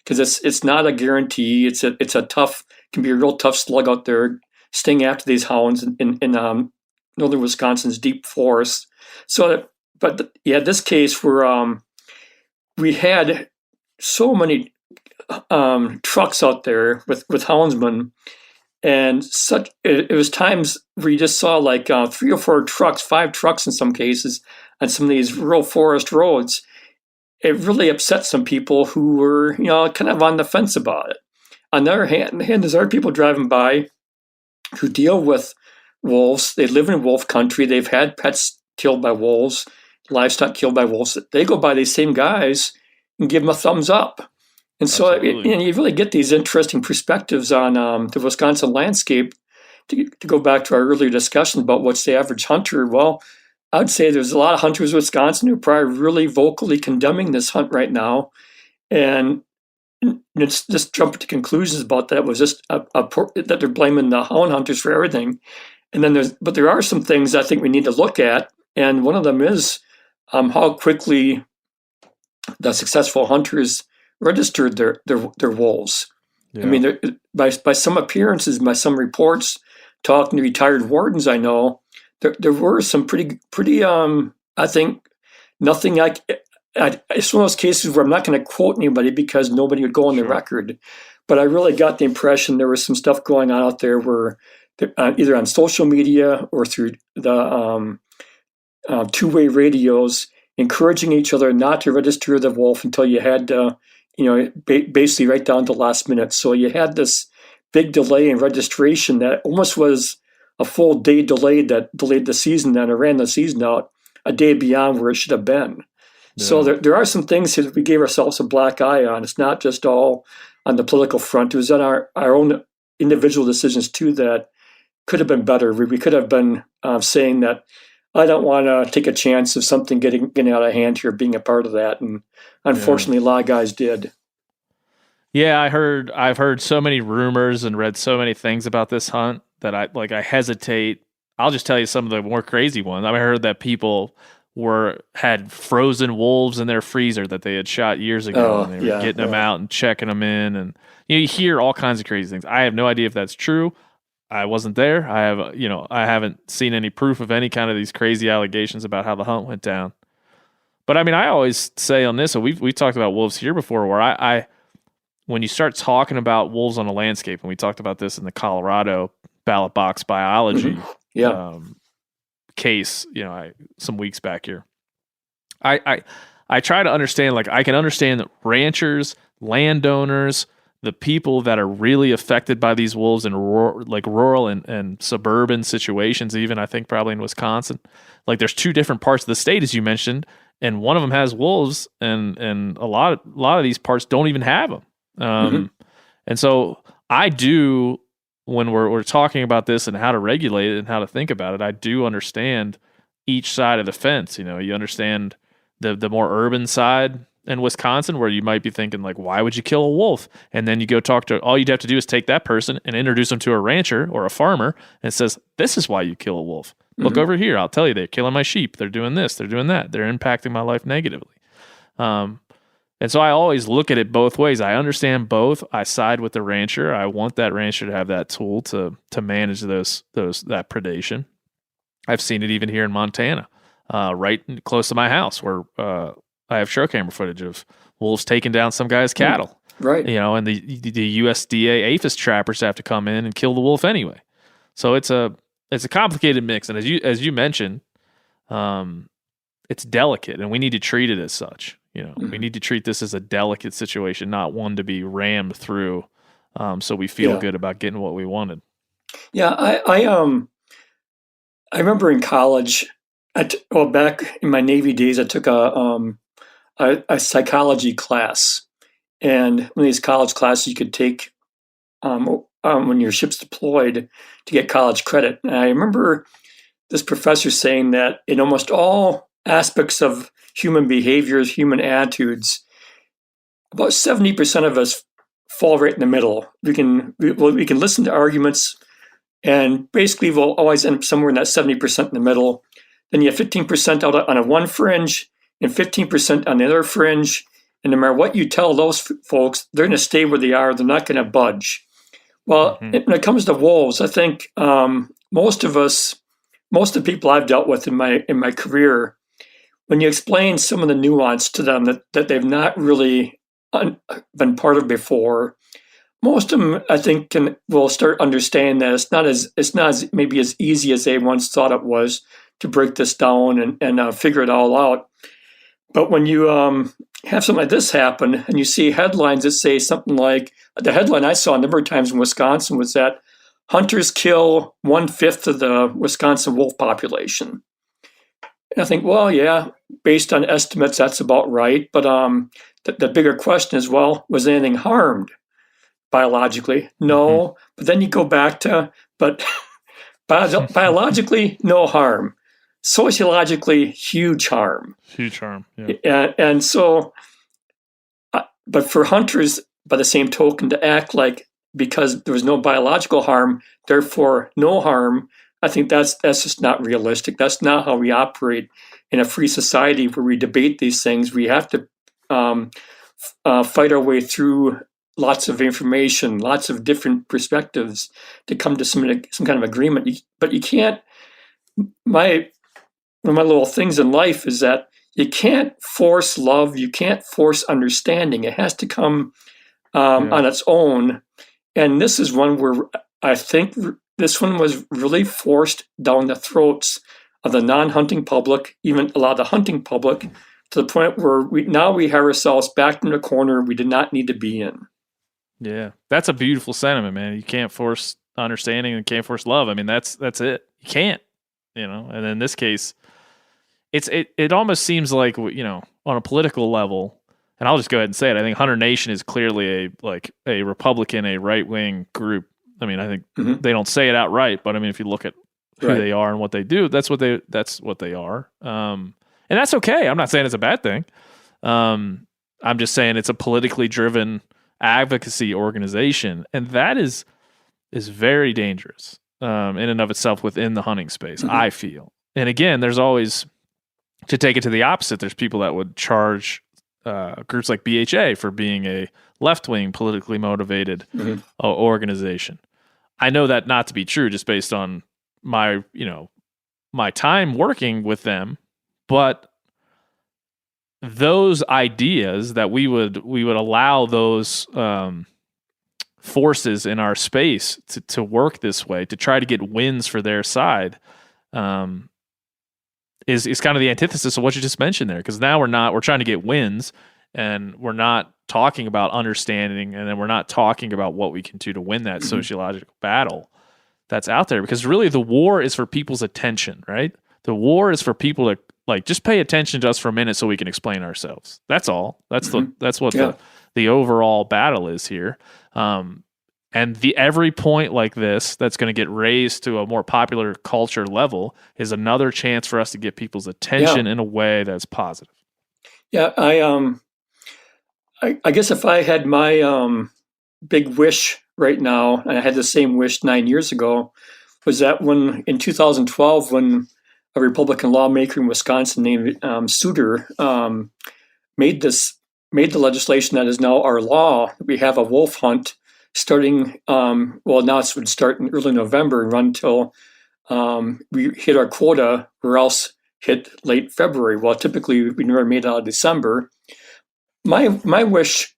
because it's not a guarantee. It's a tough, can be a real tough slug out there, staying after these hounds in northern Wisconsin's deep forests. This case where we had so many trucks out there with houndsmen, and it was times where you just saw like 3 or 4 trucks, 5 trucks in some cases, on some of these rural forest roads. It really upset some people who were, kind of on the fence about it. On the other hand, there's other people driving by who deal with wolves. They live in wolf country. They've had pets killed by wolves, livestock killed by wolves. They go by these same guys and give them a thumbs up. And so you really get these interesting perspectives on the Wisconsin landscape. To go back to our earlier discussion about what's the average hunter, well, I would say there's a lot of hunters in Wisconsin who are probably really vocally condemning this hunt right now. And it's just jumping to conclusions about that was just that they're blaming the hound hunters for everything. And then there are some things I think we need to look at. And one of them is how quickly the successful hunters registered their wolves. Yeah. I mean, by some appearances, by some reports, talking to retired wardens I know, there were some pretty. I think nothing like. It's one of those cases where I'm not going to quote anybody because nobody would go on the record, but I really got the impression there was some stuff going on out there where either on social media or through the two-way radios, encouraging each other not to register the wolf until you had to, basically right down to the last minute. So you had this big delay in registration that almost was a full day delay that delayed the season and ran the season out a day beyond where it should have been. Yeah. So there are some things that we gave ourselves a black eye on. It's not just all on the political front. It was on our own individual decisions too that could have been better. We could have been saying that I don't want to take a chance of something getting out of hand here, being a part of that. And unfortunately, a lot of guys did. Yeah, I've heard so many rumors and read so many things about this hunt that I hesitate. I'll just tell you some of the more crazy ones. I heard that people had frozen wolves in their freezer that they had shot years ago, and they were getting them out and checking them in, and you hear all kinds of crazy things. I have no idea if that's true. I wasn't there. I haven't seen any proof of any kind of these crazy allegations about how the hunt went down. But I mean, I always say on this, so we've talked about wolves here before, where I when you start talking about wolves on a landscape, and we talked about this in the Colorado ballot box biology case, some weeks back here. I try to understand, like, I can understand that ranchers, landowners, the people that are really affected by these wolves in rural and suburban situations, even I think probably in Wisconsin, like there's two different parts of the state, as you mentioned, and one of them has wolves, and a lot of these parts don't even have them. And so I do, when we're talking about this and how to regulate it and how to think about it, I do understand each side of the fence. You understand the more urban side in Wisconsin, where you might be thinking, like, why would you kill a wolf? And then you go talk to, all you'd have to do is take that person and introduce them to a rancher or a farmer, and it says, this is why you kill a wolf. Look over here. I'll tell you, they're killing my sheep. They're doing this. They're doing that. They're impacting my life negatively. And so I always look at it both ways. I understand both. I side with the rancher. I want that rancher to have that tool to manage that predation. I've seen it even here in Montana, right close to my house, where I have trail camera footage of wolves taking down some guy's cattle. Right. And the USDA aphis trappers have to come in and kill the wolf anyway. So it's a complicated mix, and as you mentioned, it's delicate, and we need to treat it as such. We need to treat this as a delicate situation, not one to be rammed through, so we feel good about getting what we wanted. Yeah, I remember in college, back in my Navy days, I took a psychology class, and one of these college classes you could take when your ship's deployed to get college credit. And I remember this professor saying that in almost all aspects of human behaviors, human attitudes, about 70% of us fall right in the middle. We can listen to arguments, and basically we'll always end up somewhere in that 70% in the middle. Then you have 15% out on one fringe and 15% on the other fringe. And no matter what you tell those folks, they're going to stay where they are. They're not going to budge. Well, when it comes to wolves, I think most of the people I've dealt with in my career, when you explain some of the nuance to them that they've not really been part of before, most of them, I think, will start understanding that it's not as maybe as easy as they once thought it was to break this down and figure it all out. But when you have something like this happen, and you see headlines that say something like, the headline I saw a number of times in Wisconsin was that hunters kill 1/5 of the Wisconsin wolf population. And I think, well, yeah, based on estimates, that's about right. But the bigger question is, well, was anything harmed biologically? No. But then you go back to, but biologically, no harm. Sociologically, huge harm. Huge harm. Yeah. And so, but for hunters, by the same token, to act like because there was no biological harm, therefore no harm, I think that's just not realistic. That's not how we operate in a free society where we debate these things. We have to fight our way through lots of information, lots of different perspectives to come to some kind of agreement. But you can't. One of my little things in life is that you can't force love. You can't force understanding. It has to come on its own. And this is one where I think this one was really forced down the throats of the non-hunting public, even a lot of the hunting public, to the point where we have ourselves back in the corner we did not need to be in. Yeah, that's a beautiful sentiment, man. You can't force understanding and can't force love. I mean, that's it. You can't, And in this case, it almost seems like, on a political level, and I'll just go ahead and say it. I think Hunter Nation is clearly a Republican, a right wing group. I mean, I think they don't say it outright, but I mean, if you look at who they are and what they do, that's what they are. And that's okay. I'm not saying it's a bad thing. I'm just saying it's a politically driven advocacy organization, and that is very dangerous in and of itself within the hunting space, I feel. And again, there's always, to take it to the opposite, there's people that would charge groups like BHA for being a left-wing, politically motivated organization. I know that not to be true just based on my time working with them, but those ideas that we would allow those forces in our space to work this way, to try to get wins for their side, is kind of the antithesis of what you just mentioned there. Because now we're trying to get wins, and we're not talking about understanding, and then we're not talking about what we can do to win that sociological battle that's out there. Because really, the war is for people's attention, right? The war is for people to just pay attention to us for a minute so we can explain ourselves. That's all. That's what the overall battle is here. And every point like this that's going to get raised to a more popular culture level is another chance for us to get people's attention in a way that's positive. Yeah, I guess if I had my big wish right now, and I had the same wish 9 years ago, was that when in 2012, when a Republican lawmaker in Wisconsin named Souter made the legislation that is now our law. We have a wolf hunt starting. Now it would start in early November and run till we hit our quota, or else hit late February. Well, typically we never made it out of December. My wish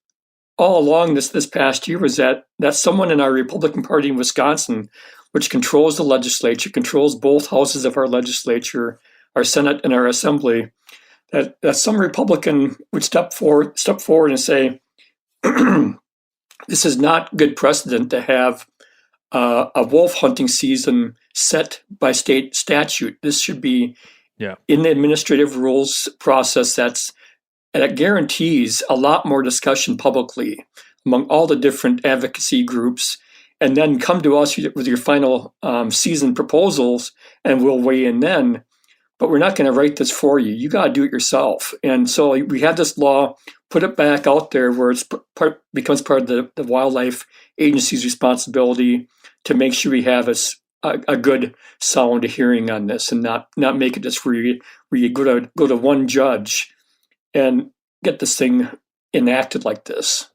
all along this past year was that someone in our Republican Party in Wisconsin, which controls the legislature, controls both houses of our legislature, our Senate and our Assembly, that some Republican would step forward and say, this is not good precedent to have a wolf hunting season set by state statute. This should be in the administrative rules process that guarantees a lot more discussion publicly among all the different advocacy groups, and then come to us with your final season proposals, and we'll weigh in then. But we're not going to write this for you. You got to do it yourself. And so we had this law, put it back out there where it becomes part of the Wildlife Agency's responsibility to make sure we have a good, sound hearing on this, and not make it just where you go to one judge and get this thing enacted like this.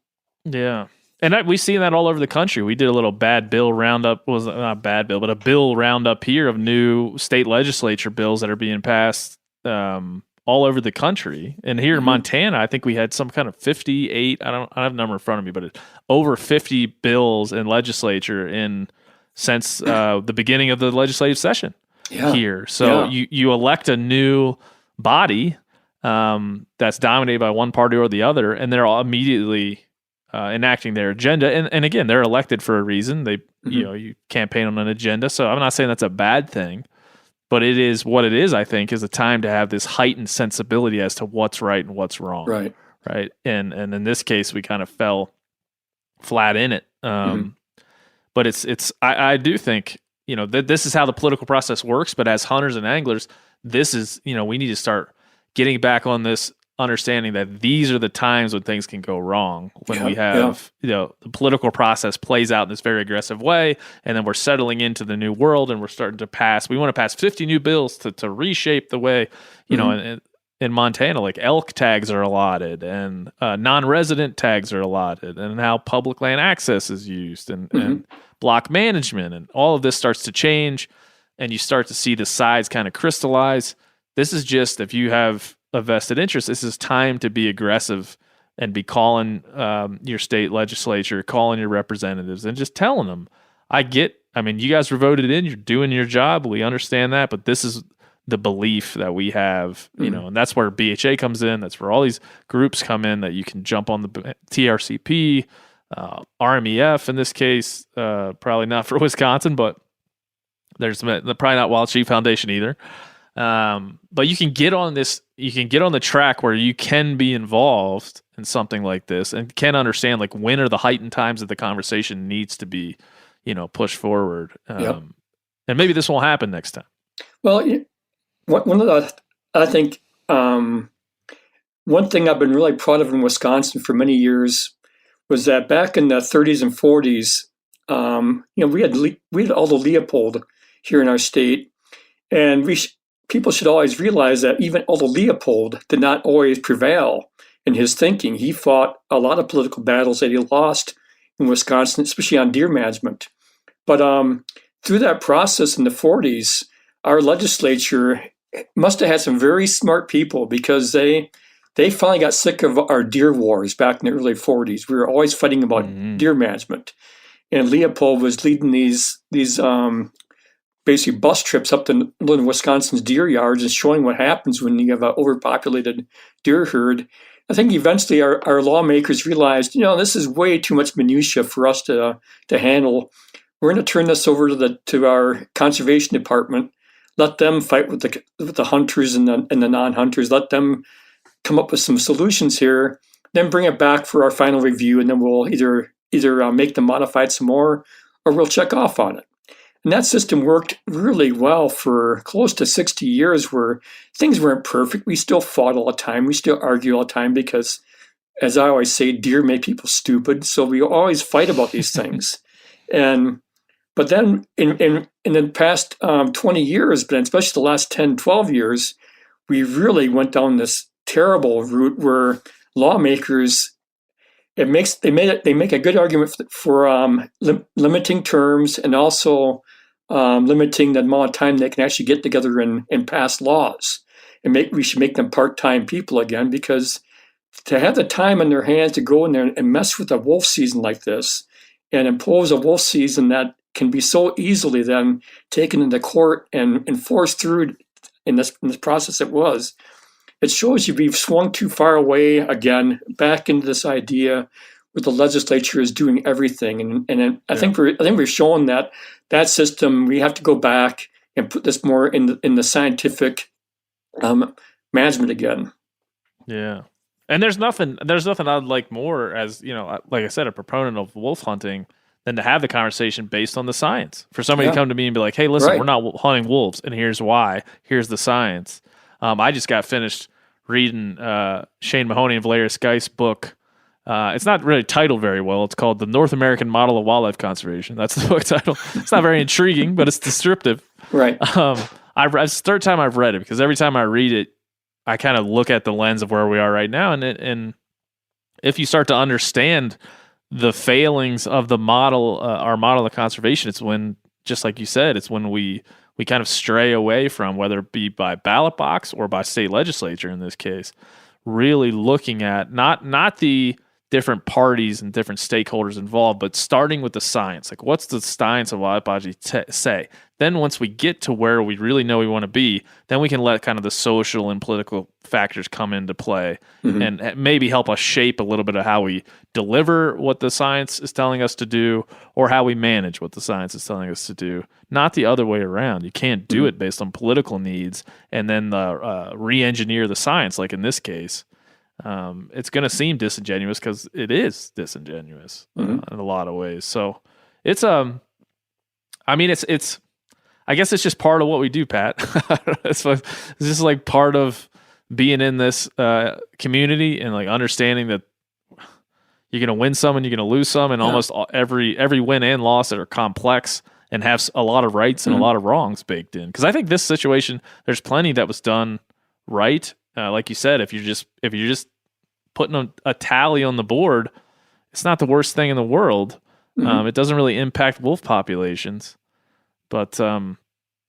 Yeah. And we see that all over the country. We did a little bad bill roundup. Was not bad bill, but a bill roundup here of new state legislature bills that are being passed all over the country. And here in Montana, I think we had some kind of 58. I don't have a number in front of me, but over 50 bills in legislature since the beginning of the legislative session here. So you elect a new body that's dominated by one party or the other, and they're all immediately enacting their agenda. And again, they're elected for a reason. They, you campaign on an agenda. So I'm not saying that's a bad thing, but it is what it is, I think, is a time to have this heightened sensibility as to what's right and what's wrong. Right. Right. And in this case, we kind of fell flat in it. But I do think, that this is how the political process works. But as hunters and anglers, this is, we need to start getting back on this understanding that these are the times when things can go wrong, when we have, the political process plays out in this very aggressive way, and then we're settling into the new world, and we're starting to we want to pass 50 new bills to reshape the way, in Montana, like elk tags are allotted, and non-resident tags are allotted, and how public land access is used, and block management, and all of this starts to change, and you start to see the sides kind of crystallize. This is just, if you have a vested interest, this is time to be aggressive and be calling your state legislature, calling your representatives, and just telling them, you guys were voted in, you're doing your job, we understand that, but this is the belief that we have, and that's where BHA comes in, that's where all these groups come in, that you can jump on the TRCP, RMEF in this case, probably not for Wisconsin, but there's probably not Wild Sheep Foundation either. But you can get on the track where you can be involved in something like this and can understand, like, when are the heightened times that the conversation needs to be, pushed forward. And maybe this won't happen next time. Well, I think one thing I've been really proud of in Wisconsin for many years was that back in the 30s and 40s, we had Aldo Leopold here in our state, and people should always realize that even Aldo Leopold did not always prevail in his thinking. He fought a lot of political battles that he lost in Wisconsin, especially on deer management. But through that process in the 40s, our legislature must have had some very smart people, because they finally got sick of our deer wars back in the early 40s. We were always fighting about deer management. And Leopold was leading these basically bus trips up to northern Wisconsin's deer yards and showing what happens when you have an overpopulated deer herd. I think eventually our lawmakers realized, this is way too much minutia for us to handle. We're going to turn this over to our conservation department. Let them fight with the hunters and the non-hunters. Let them come up with some solutions here. Then bring it back for our final review, and then we'll either make them modified some more, or we'll check off on it. And that system worked really well for close to 60 years, where things weren't perfect. We still fought all the time. We still argue all the time because, as I always say, deer make people stupid. So we always fight about these things. But then in the past 20 years, but especially the last 10, 12 years, we really went down this terrible route where lawmakers, they make a good argument for limiting terms, and also limiting the amount of time they can actually get together and pass laws. And we should make them part-time people again, because to have the time in their hands to go in there and mess with a wolf season like this and impose a wolf season that can be so easily then taken into court and enforced through in this process it shows you we've swung too far away again, back into this idea where the legislature is doing everything. And I think we're showing that system, we have to go back and put this more in the scientific management again. Yeah. And there's nothing I'd like more, as like I said, a proponent of wolf hunting, than to have the conversation based on the science. For somebody to come to me and be like, hey, listen, we're not hunting wolves, and here's why. Here's the science. I just got finished reading Shane Mahoney and Valeria Geist's book. It's not really titled very well. It's called The North American Model of Wildlife Conservation. That's the book title. It's not very intriguing, but it's descriptive. Right. It's the third time I've read it, because every time I read it, I kind of look at the lens of where we are right now. And if you start to understand the failings of the model, our model of conservation, it's when, just like you said, it's when we kind of stray away from, whether it be by ballot box or by state legislature in this case, really looking at not the different parties and different stakeholders involved, but starting with the science. Like, what's the science of wildlife biology say? Then once we get to where we really know we want to be, then we can let kind of the social and political factors come into play and maybe help us shape a little bit of how we deliver what the science is telling us to do, or how we manage what the science is telling us to do. Not the other way around. You can't do it based on political needs and then re-engineer the science, like in this case. It's going to seem disingenuous, because it is disingenuous in a lot of ways. So it's I guess it's just part of what we do, Pat. It's just like part of being in this community, and like understanding that you're going to win some and you're going to lose some, and almost every win and loss that are complex and have a lot of rights and a lot of wrongs baked in. Because I think this situation, there's plenty that was done right. Like you said, if you're just putting a tally on the board, it's not the worst thing in the world. It doesn't really impact wolf populations, but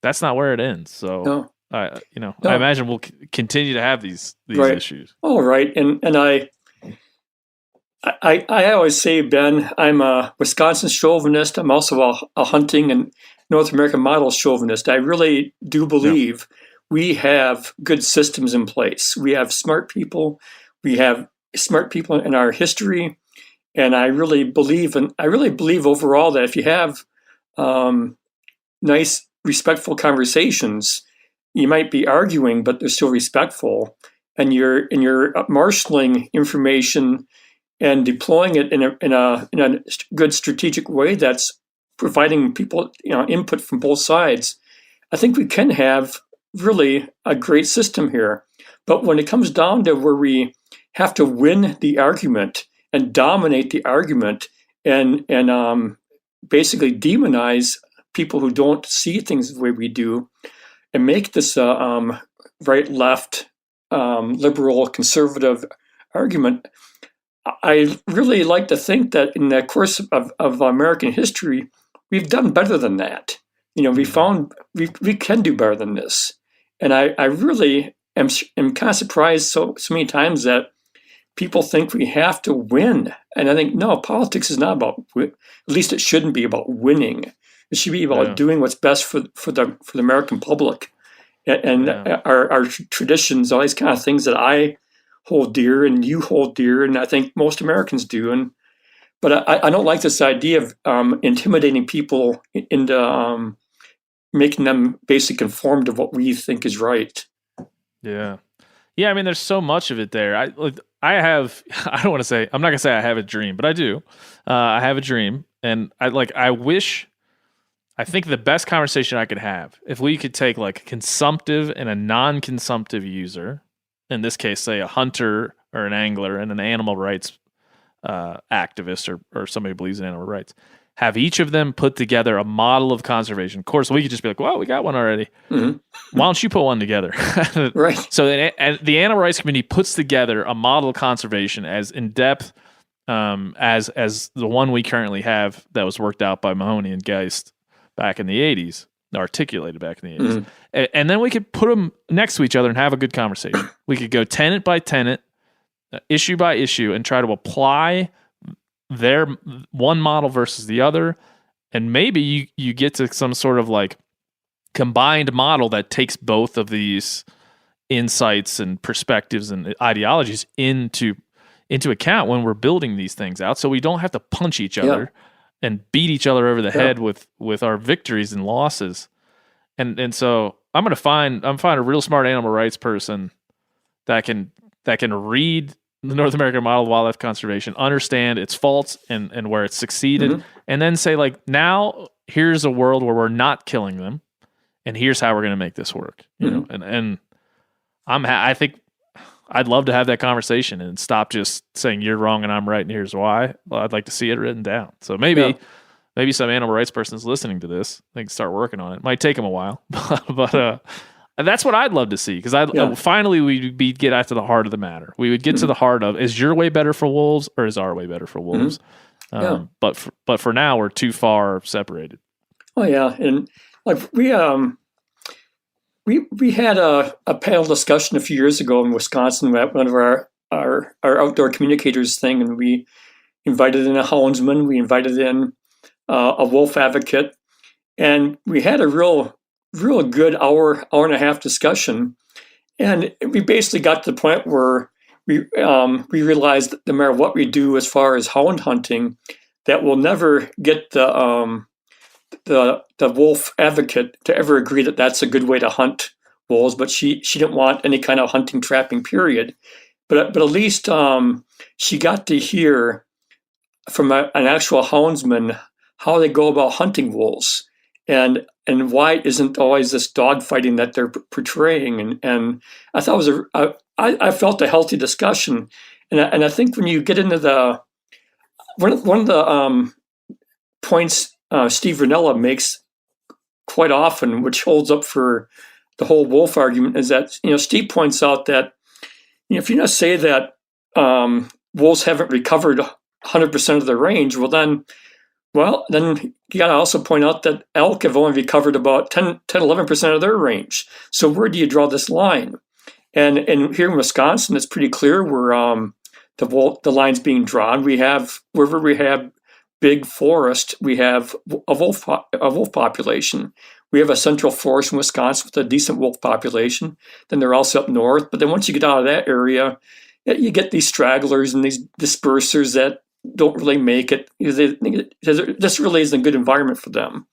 that's not where it ends. So I imagine we'll continue to have these issues. Oh, right. And I always say, Ben, I'm a Wisconsin chauvinist. I'm also a hunting and North American model chauvinist. I really do believe we have good systems in place. We have smart people. We have smart people in our history. And I really believe overall that if you have nice, respectful conversations, you might be arguing, but they're still respectful. And you're marshaling information and deploying it in a good strategic way that's providing people input from both sides. I think we can have really a great system here. But when it comes down to where we have to win the argument and dominate the argument and basically demonize people who don't see things the way we do, and make this right, left, liberal, conservative argument, I really like to think that in the course of American history, we've done better than that. We found we can do better than this. And I really am kind of surprised so many times that people think we have to win. And I think, no, politics is not about, at least it shouldn't be about winning. It should be about doing what's best for the American public. And our traditions, all these kind of things that I hold dear and you hold dear, and I think most Americans do. But I don't like this idea of intimidating people into making them basically conform to what we think is right. Yeah. I mean, there's so much of it there. I'm not going to say I have a dream, but I do. I have a dream, and I think the best conversation I could have, if we could take like a consumptive and a non-consumptive user, in this case, say a hunter or an angler and an animal rights activist or somebody who believes in animal rights, have each of them put together a model of conservation. Of course, we could just be like, well, we got one already. Mm-hmm. Why don't you put one together? Right. So the Animal Rights Committee puts together a model of conservation as in-depth as the one we currently have that was worked out by Mahoney and Geist back in the 80s, articulated back in the 80s. Mm-hmm. And then we could put them next to each other and have a good conversation. We could go tenant by tenant, issue by issue, and try to apply their one model versus the other, and maybe you get to some sort of like combined model that takes both of these insights and perspectives and ideologies into account when we're building these things out, so we don't have to punch each other and beat each other over the head with our victories and losses. And so I'm find a real smart animal rights person that can read the North American model of wildlife conservation, understand its faults and where it's succeeded, and then say, like, now here's a world where we're not killing them, and here's how we're going to make this work. You know, and I think I'd love to have that conversation and stop just saying you're wrong and I'm right and here's why. Well, I'd like to see it written down. So maybe some animal rights person's listening to this. They can start working on it. Might take them a while, but that's what I'd love to see, because finally we'd get after the heart of the matter. We would get to the heart of, is your way better for wolves or is our way better for wolves? But for now we're too far separated. Oh yeah, and like we had a panel discussion a few years ago in Wisconsin at one of our outdoor communicators thing, and we invited in a houndsman, we invited in a wolf advocate, and we had a real good hour and a half discussion, and we basically got to the point where we realized that no matter what we do as far as hound hunting, that we'll never get the wolf advocate to ever agree that that's a good way to hunt wolves. But she didn't want any kind of hunting trapping period. But at least she got to hear from an actual houndsman how they go about hunting wolves. And why it isn't always this dogfighting that they're portraying, and I thought it was I felt a healthy discussion, and I think when you get into the one of the points Steve Ranella makes quite often, which holds up for the whole wolf argument, is that Steve points out that if you not say that wolves haven't recovered 100% of their range, then you got to also point out that elk have only recovered about 11% of their range. So where do you draw this line? And here in Wisconsin, it's pretty clear where the line's being drawn. Wherever we have big forest, we have a wolf population. We have a central forest in Wisconsin with a decent wolf population. Then they're also up north. But then once you get out of that area, you get these stragglers and these dispersers that don't really make it. This really isn't a good environment for them.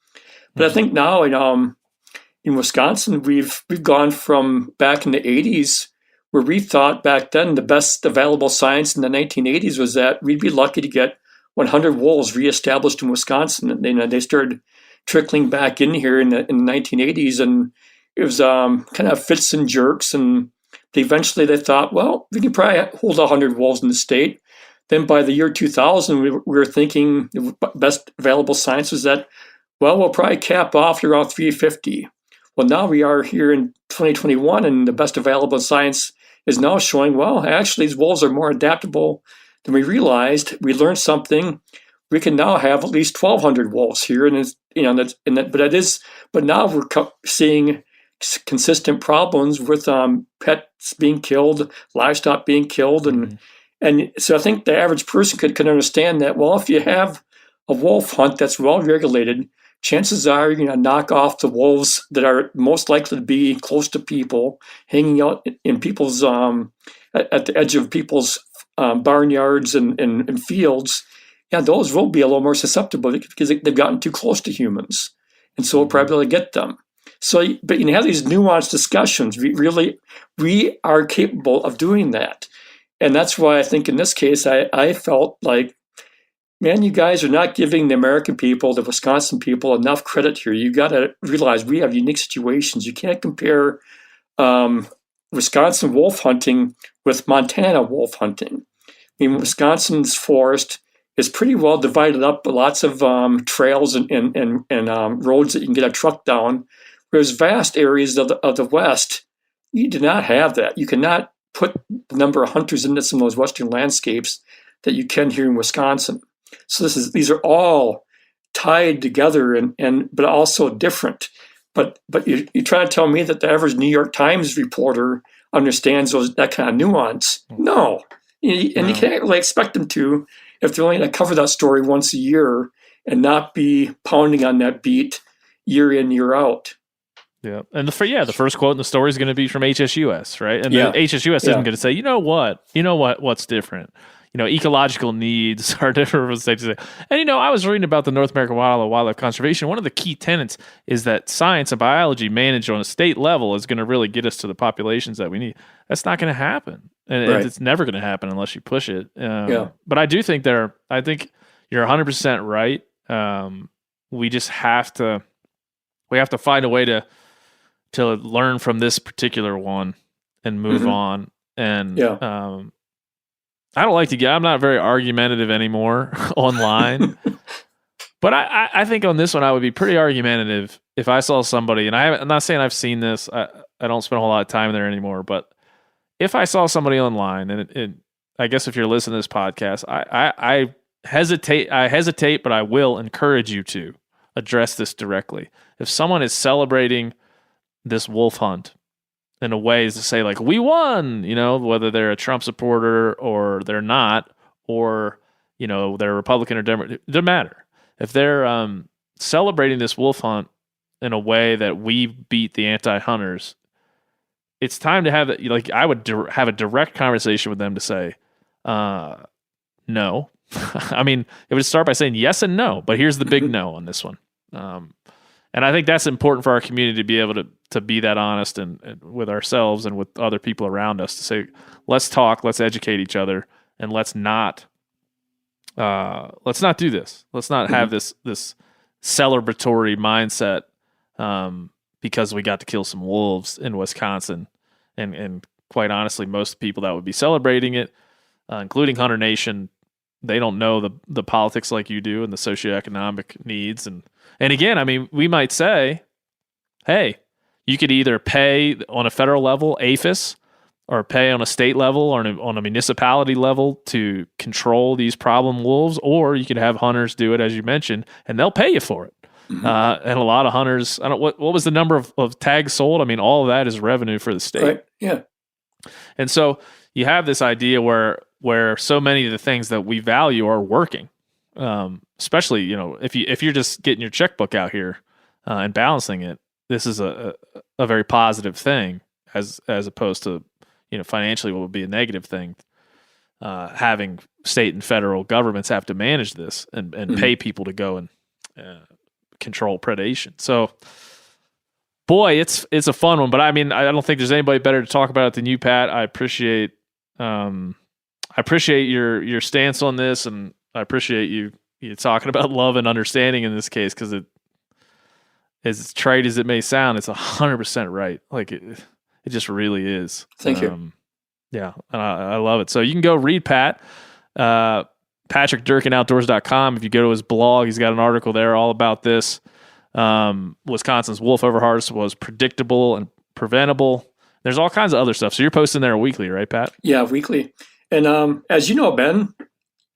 But I think now in Wisconsin, we've gone from back in the 80s, where we thought back then the best available science in the 1980s was that we'd be lucky to get 100 wolves reestablished in Wisconsin. And they started trickling back in here in the 1980s, and it was kind of fits and jerks. And eventually they thought, well, we can probably hold 100 wolves in the state. Then by the year 2000, we were thinking the best available science was that, well, we'll probably cap off to around 350. Well, now we are here in 2021, and the best available science is now showing, well, actually, these wolves are more adaptable than we realized. We learned something. we can now have at least 1,200 wolves here, and it's, but now we're seeing consistent problems with pets being killed, livestock being killed, and so I think the average person can understand that. Well, if you have a wolf hunt that's well regulated, chances are you're going to knock off the wolves that are most likely to be close to people, hanging out in people's at the edge of people's barnyards and fields. Yeah, those will be a little more susceptible because they've gotten too close to humans, and so we'll probably get them. So, but you have these nuanced discussions. We are capable of doing that, and that's why I think in this case, I felt like, man, you guys are not giving the American people, the Wisconsin people, enough credit here. You got to realize we have unique situations. You can't compare Wisconsin wolf hunting with Montana wolf hunting. I mean, Wisconsin's forest is pretty well divided up, lots of trails and roads that you can get a truck down. Whereas vast areas of the West, you do not have that. You cannot put the number of hunters into some of those Western landscapes that you can here in Wisconsin. So these are all tied together but also different. But you're trying to tell me that the average New York Times reporter understands that kind of nuance? No. You can't really expect them to if they're only going to cover that story once a year and not be pounding on that beat year in, year out. Yeah. And the first quote in the story is going to be from HSUS, right? And the HSUS isn't going to say, what's different? Ecological needs are different from state to state. And, I was reading about the North American Wildlife Conservation. One of the key tenets is that science and biology managed on a state level is going to really get us to the populations that we need. That's not going to happen. And it's never going to happen unless you push it. But I do think I think you're 100% right. We just have to find a way to learn from this particular one and move on. And, I don't like I'm not very argumentative anymore online, but I think on this one, I would be pretty argumentative if I saw somebody, and I'm not saying I've seen this. I don't spend a whole lot of time there anymore, but if I saw somebody online, and I guess if you're listening to this podcast, I hesitate, but I will encourage you to address this directly. If someone is celebrating this wolf hunt in a way is to say, like, we won, whether they're a Trump supporter or they're not, or, they're a Republican or Democrat, it doesn't matter. If they're celebrating this wolf hunt in a way that we beat the anti-hunters, it's time to have it. I would have a direct conversation with them to say, no. I mean, it would start by saying yes and no, but here's the big no on this one. And I think that's important for our community to be able to be that honest and with ourselves and with other people around us to say, let's talk, let's educate each other, and let's not do this. Let's not have this celebratory mindset because we got to kill some wolves in Wisconsin. And quite honestly, most people that would be celebrating it, including Hunter Nation, they don't know the politics like you do and the socioeconomic needs. And again, I mean, we might say, hey, you could either pay on a federal level, APHIS, or pay on a state level or on a municipality level to control these problem wolves, or you could have hunters do it, as you mentioned, and they'll pay you for it. And a lot of hunters, what was the number of tags sold? I mean, all of that is revenue for the state. Right. Yeah. And so you have this idea where so many of the things that we value are working. Especially, if you're just getting your checkbook out here and balancing it, this is a very positive thing as opposed to, financially what would be a negative thing. Having state and federal governments have to manage this and pay people to go and control predation. So, boy, it's a fun one. But I mean, I don't think there's anybody better to talk about it than you, Pat. I appreciate your stance on this, and I appreciate you talking about love and understanding in this case, because as trite as it may sound, it's 100% right. Like it just really is. Thank you. Yeah, and I love it. So you can go read Pat, PatrickDurkinOutdoors.com. If you go to his blog, he's got an article there all about this. Wisconsin's wolf overharvest was predictable and preventable. There's all kinds of other stuff. So you're posting there weekly, right, Pat? Yeah, weekly. And as you know, Ben,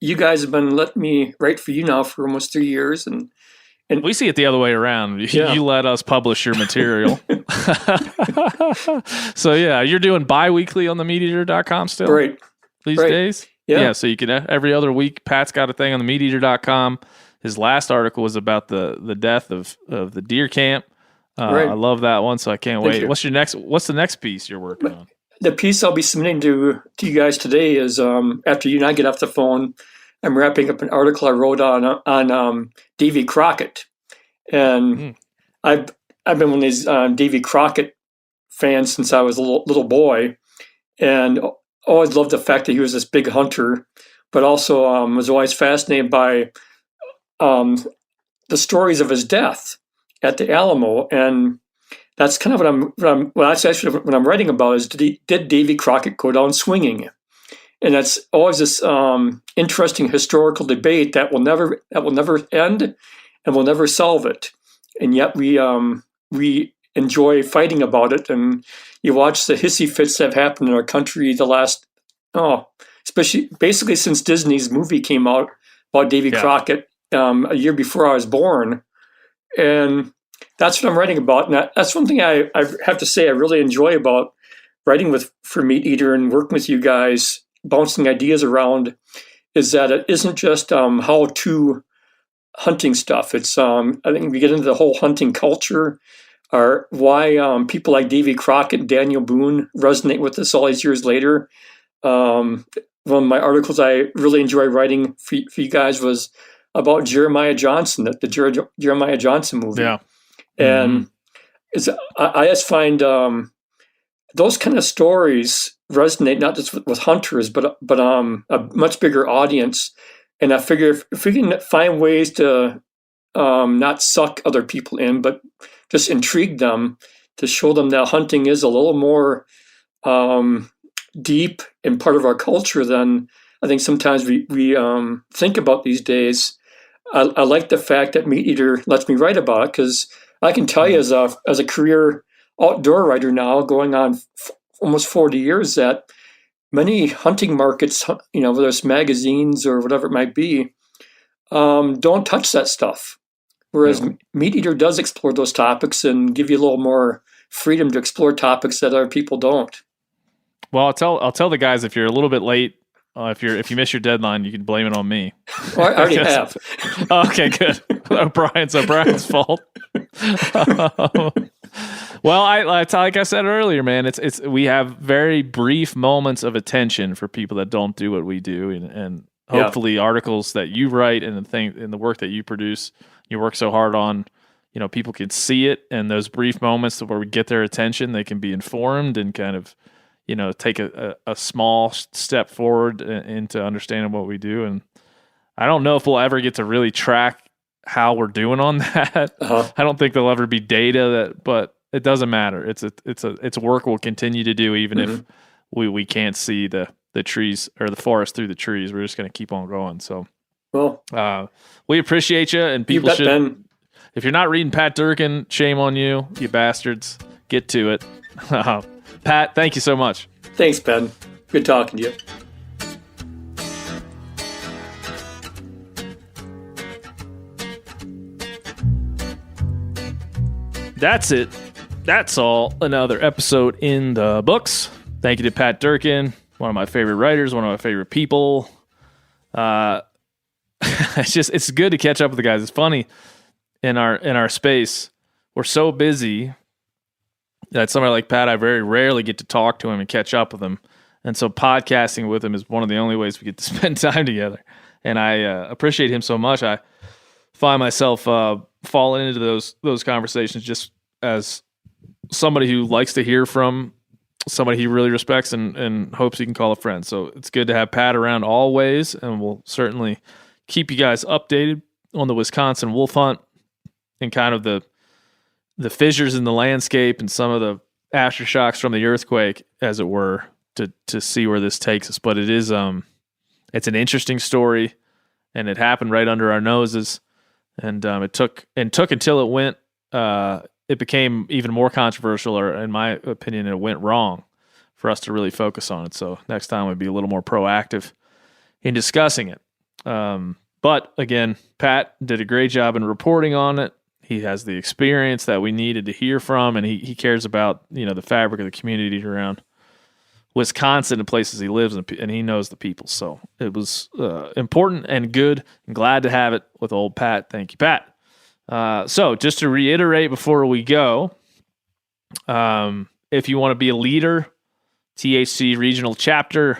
you guys have been letting me write for you now for almost 3 years, and we see it the other way around. You let us publish your material. So yeah, you're doing bi-weekly on the MeatEater.com still, right? These days, yeah. So you can every other week. Pat's got a thing on the MeatEater.com. His last article was about the death of the deer camp. I love that one, so I can't wait. What's the next piece you're working on? The piece I'll be submitting to you guys today is after you and I get off the phone. I'm wrapping up an article I wrote on Davy Crockett, and I've been one of these Davy Crockett fans since I was a little boy, and always loved the fact that he was this big hunter, but also was always fascinated by the stories of his death at the Alamo, and that's kind of what I'm writing about is did Davy Crockett go down swinging? And that's always this interesting historical debate that will never end, and we'll never solve it. And yet we enjoy fighting about it. And you watch the hissy fits that have happened in our country the last especially basically since Disney's movie came out about Davy Crockett a year before I was born, and that's what I'm writing about. And that's one thing I have to say I really enjoy about writing for Meat Eater and working with you guys, bouncing ideas around, is that it isn't just how-to hunting stuff. It's I think we get into the whole hunting culture, or why people like Davy Crockett and Daniel Boone resonate with us all these years later. One of my articles I really enjoy writing for you guys was about Jeremiah Johnson, the Jeremiah Johnson movie. Yeah. And I just find those kind of stories resonate not just with hunters, but a much bigger audience. And I figure if we can find ways to not suck other people in, but just intrigue them, to show them that hunting is a little more deep and part of our culture than I think sometimes we think about these days. I like the fact that Meat Eater lets me write about it, because I can tell you as a career outdoor writer now, going on almost 40 years, that many hunting markets, whether it's magazines or whatever it might be, don't touch that stuff. Whereas Meat Eater does explore those topics and give you a little more freedom to explore topics that other people don't. Well, I'll tell the guys, if you're a little bit late, if you miss your deadline, you can blame it on me. Well, I already have. Okay, good. Brian's fault. Well, like I said earlier, man, it's we have very brief moments of attention for people that don't do what we do, and hopefully articles that you write and the work that you produce, you work so hard on, people can see it, and those brief moments where we get their attention, they can be informed and kind of, take a small step forward into understanding what we do. And I don't know if we'll ever get to really track how we're doing on that. I don't think there'll ever be data but it doesn't matter. It's work we'll continue to do, even if we can't see the trees or the forest through the trees. We're just going to keep on going. So, we appreciate you, and people should. Ben. If you're not reading Pat Durkin, shame on you, you bastards. Get to it. Pat, thank you so much. Thanks, Ben. Good talking to you. That's it. That's all. Another episode in the books. Thank you to Pat Durkin, one of my favorite writers, one of my favorite people. It's good to catch up with the guys. It's funny in our space. We're so busy that somebody like Pat, I very rarely get to talk to him and catch up with him. And so podcasting with him is one of the only ways we get to spend time together. And I appreciate him so much. I find myself falling into those conversations just as somebody who likes to hear from somebody he really respects and hopes he can call a friend. So it's good to have Pat around always, and we'll certainly keep you guys updated on the Wisconsin wolf hunt and kind of the fissures in the landscape and some of the aftershocks from the earthquake, as it were, to see where this takes us. But it is it's an interesting story, and it happened right under our noses, and it took until it went it became even more controversial, or in my opinion, it went wrong, for us to really focus on it. So next time we'd be a little more proactive in discussing it. But again, Pat did a great job in reporting on it. He has the experience that we needed to hear from, and he cares about, the fabric of the community around Wisconsin and places he lives, and he knows the people. So it was important and good. I'm glad to have it with old Pat. Thank you, Pat. So just to reiterate before we go, if you want to be a leader, THC regional chapter,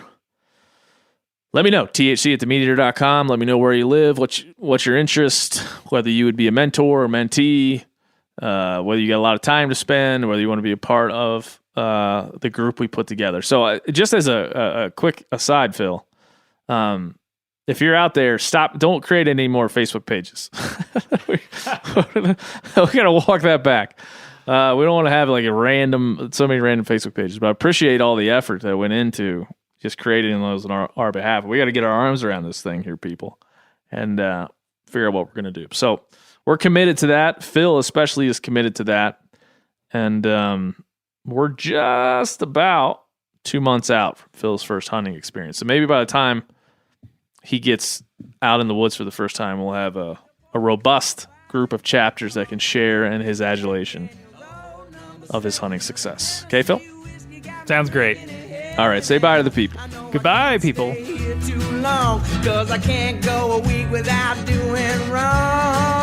let me know. THC@themeateater.com. Let me know where you live, what's your interest, whether you would be a mentor or mentee, whether you got a lot of time to spend, whether you want to be a part of the group we put together. So just as a quick aside, Phil, if you're out there, don't create any more Facebook pages. we got to walk that back. We don't want to have like so many random Facebook pages, but I appreciate all the effort that went into just creating those on our behalf. We got to get our arms around this thing here, people, and figure out what we're going to do. So we're committed to that. Phil especially is committed to that. And we're just about 2 months out from Phil's first hunting experience. So maybe by the time he gets out in the woods for the first time, we'll have a robust group of chapters that can share in his adulation of his hunting success. Okay, Phil? Sounds great. All right, say bye to the people. Goodbye, people. Too long, 'cause I can't go a week without doing wrong.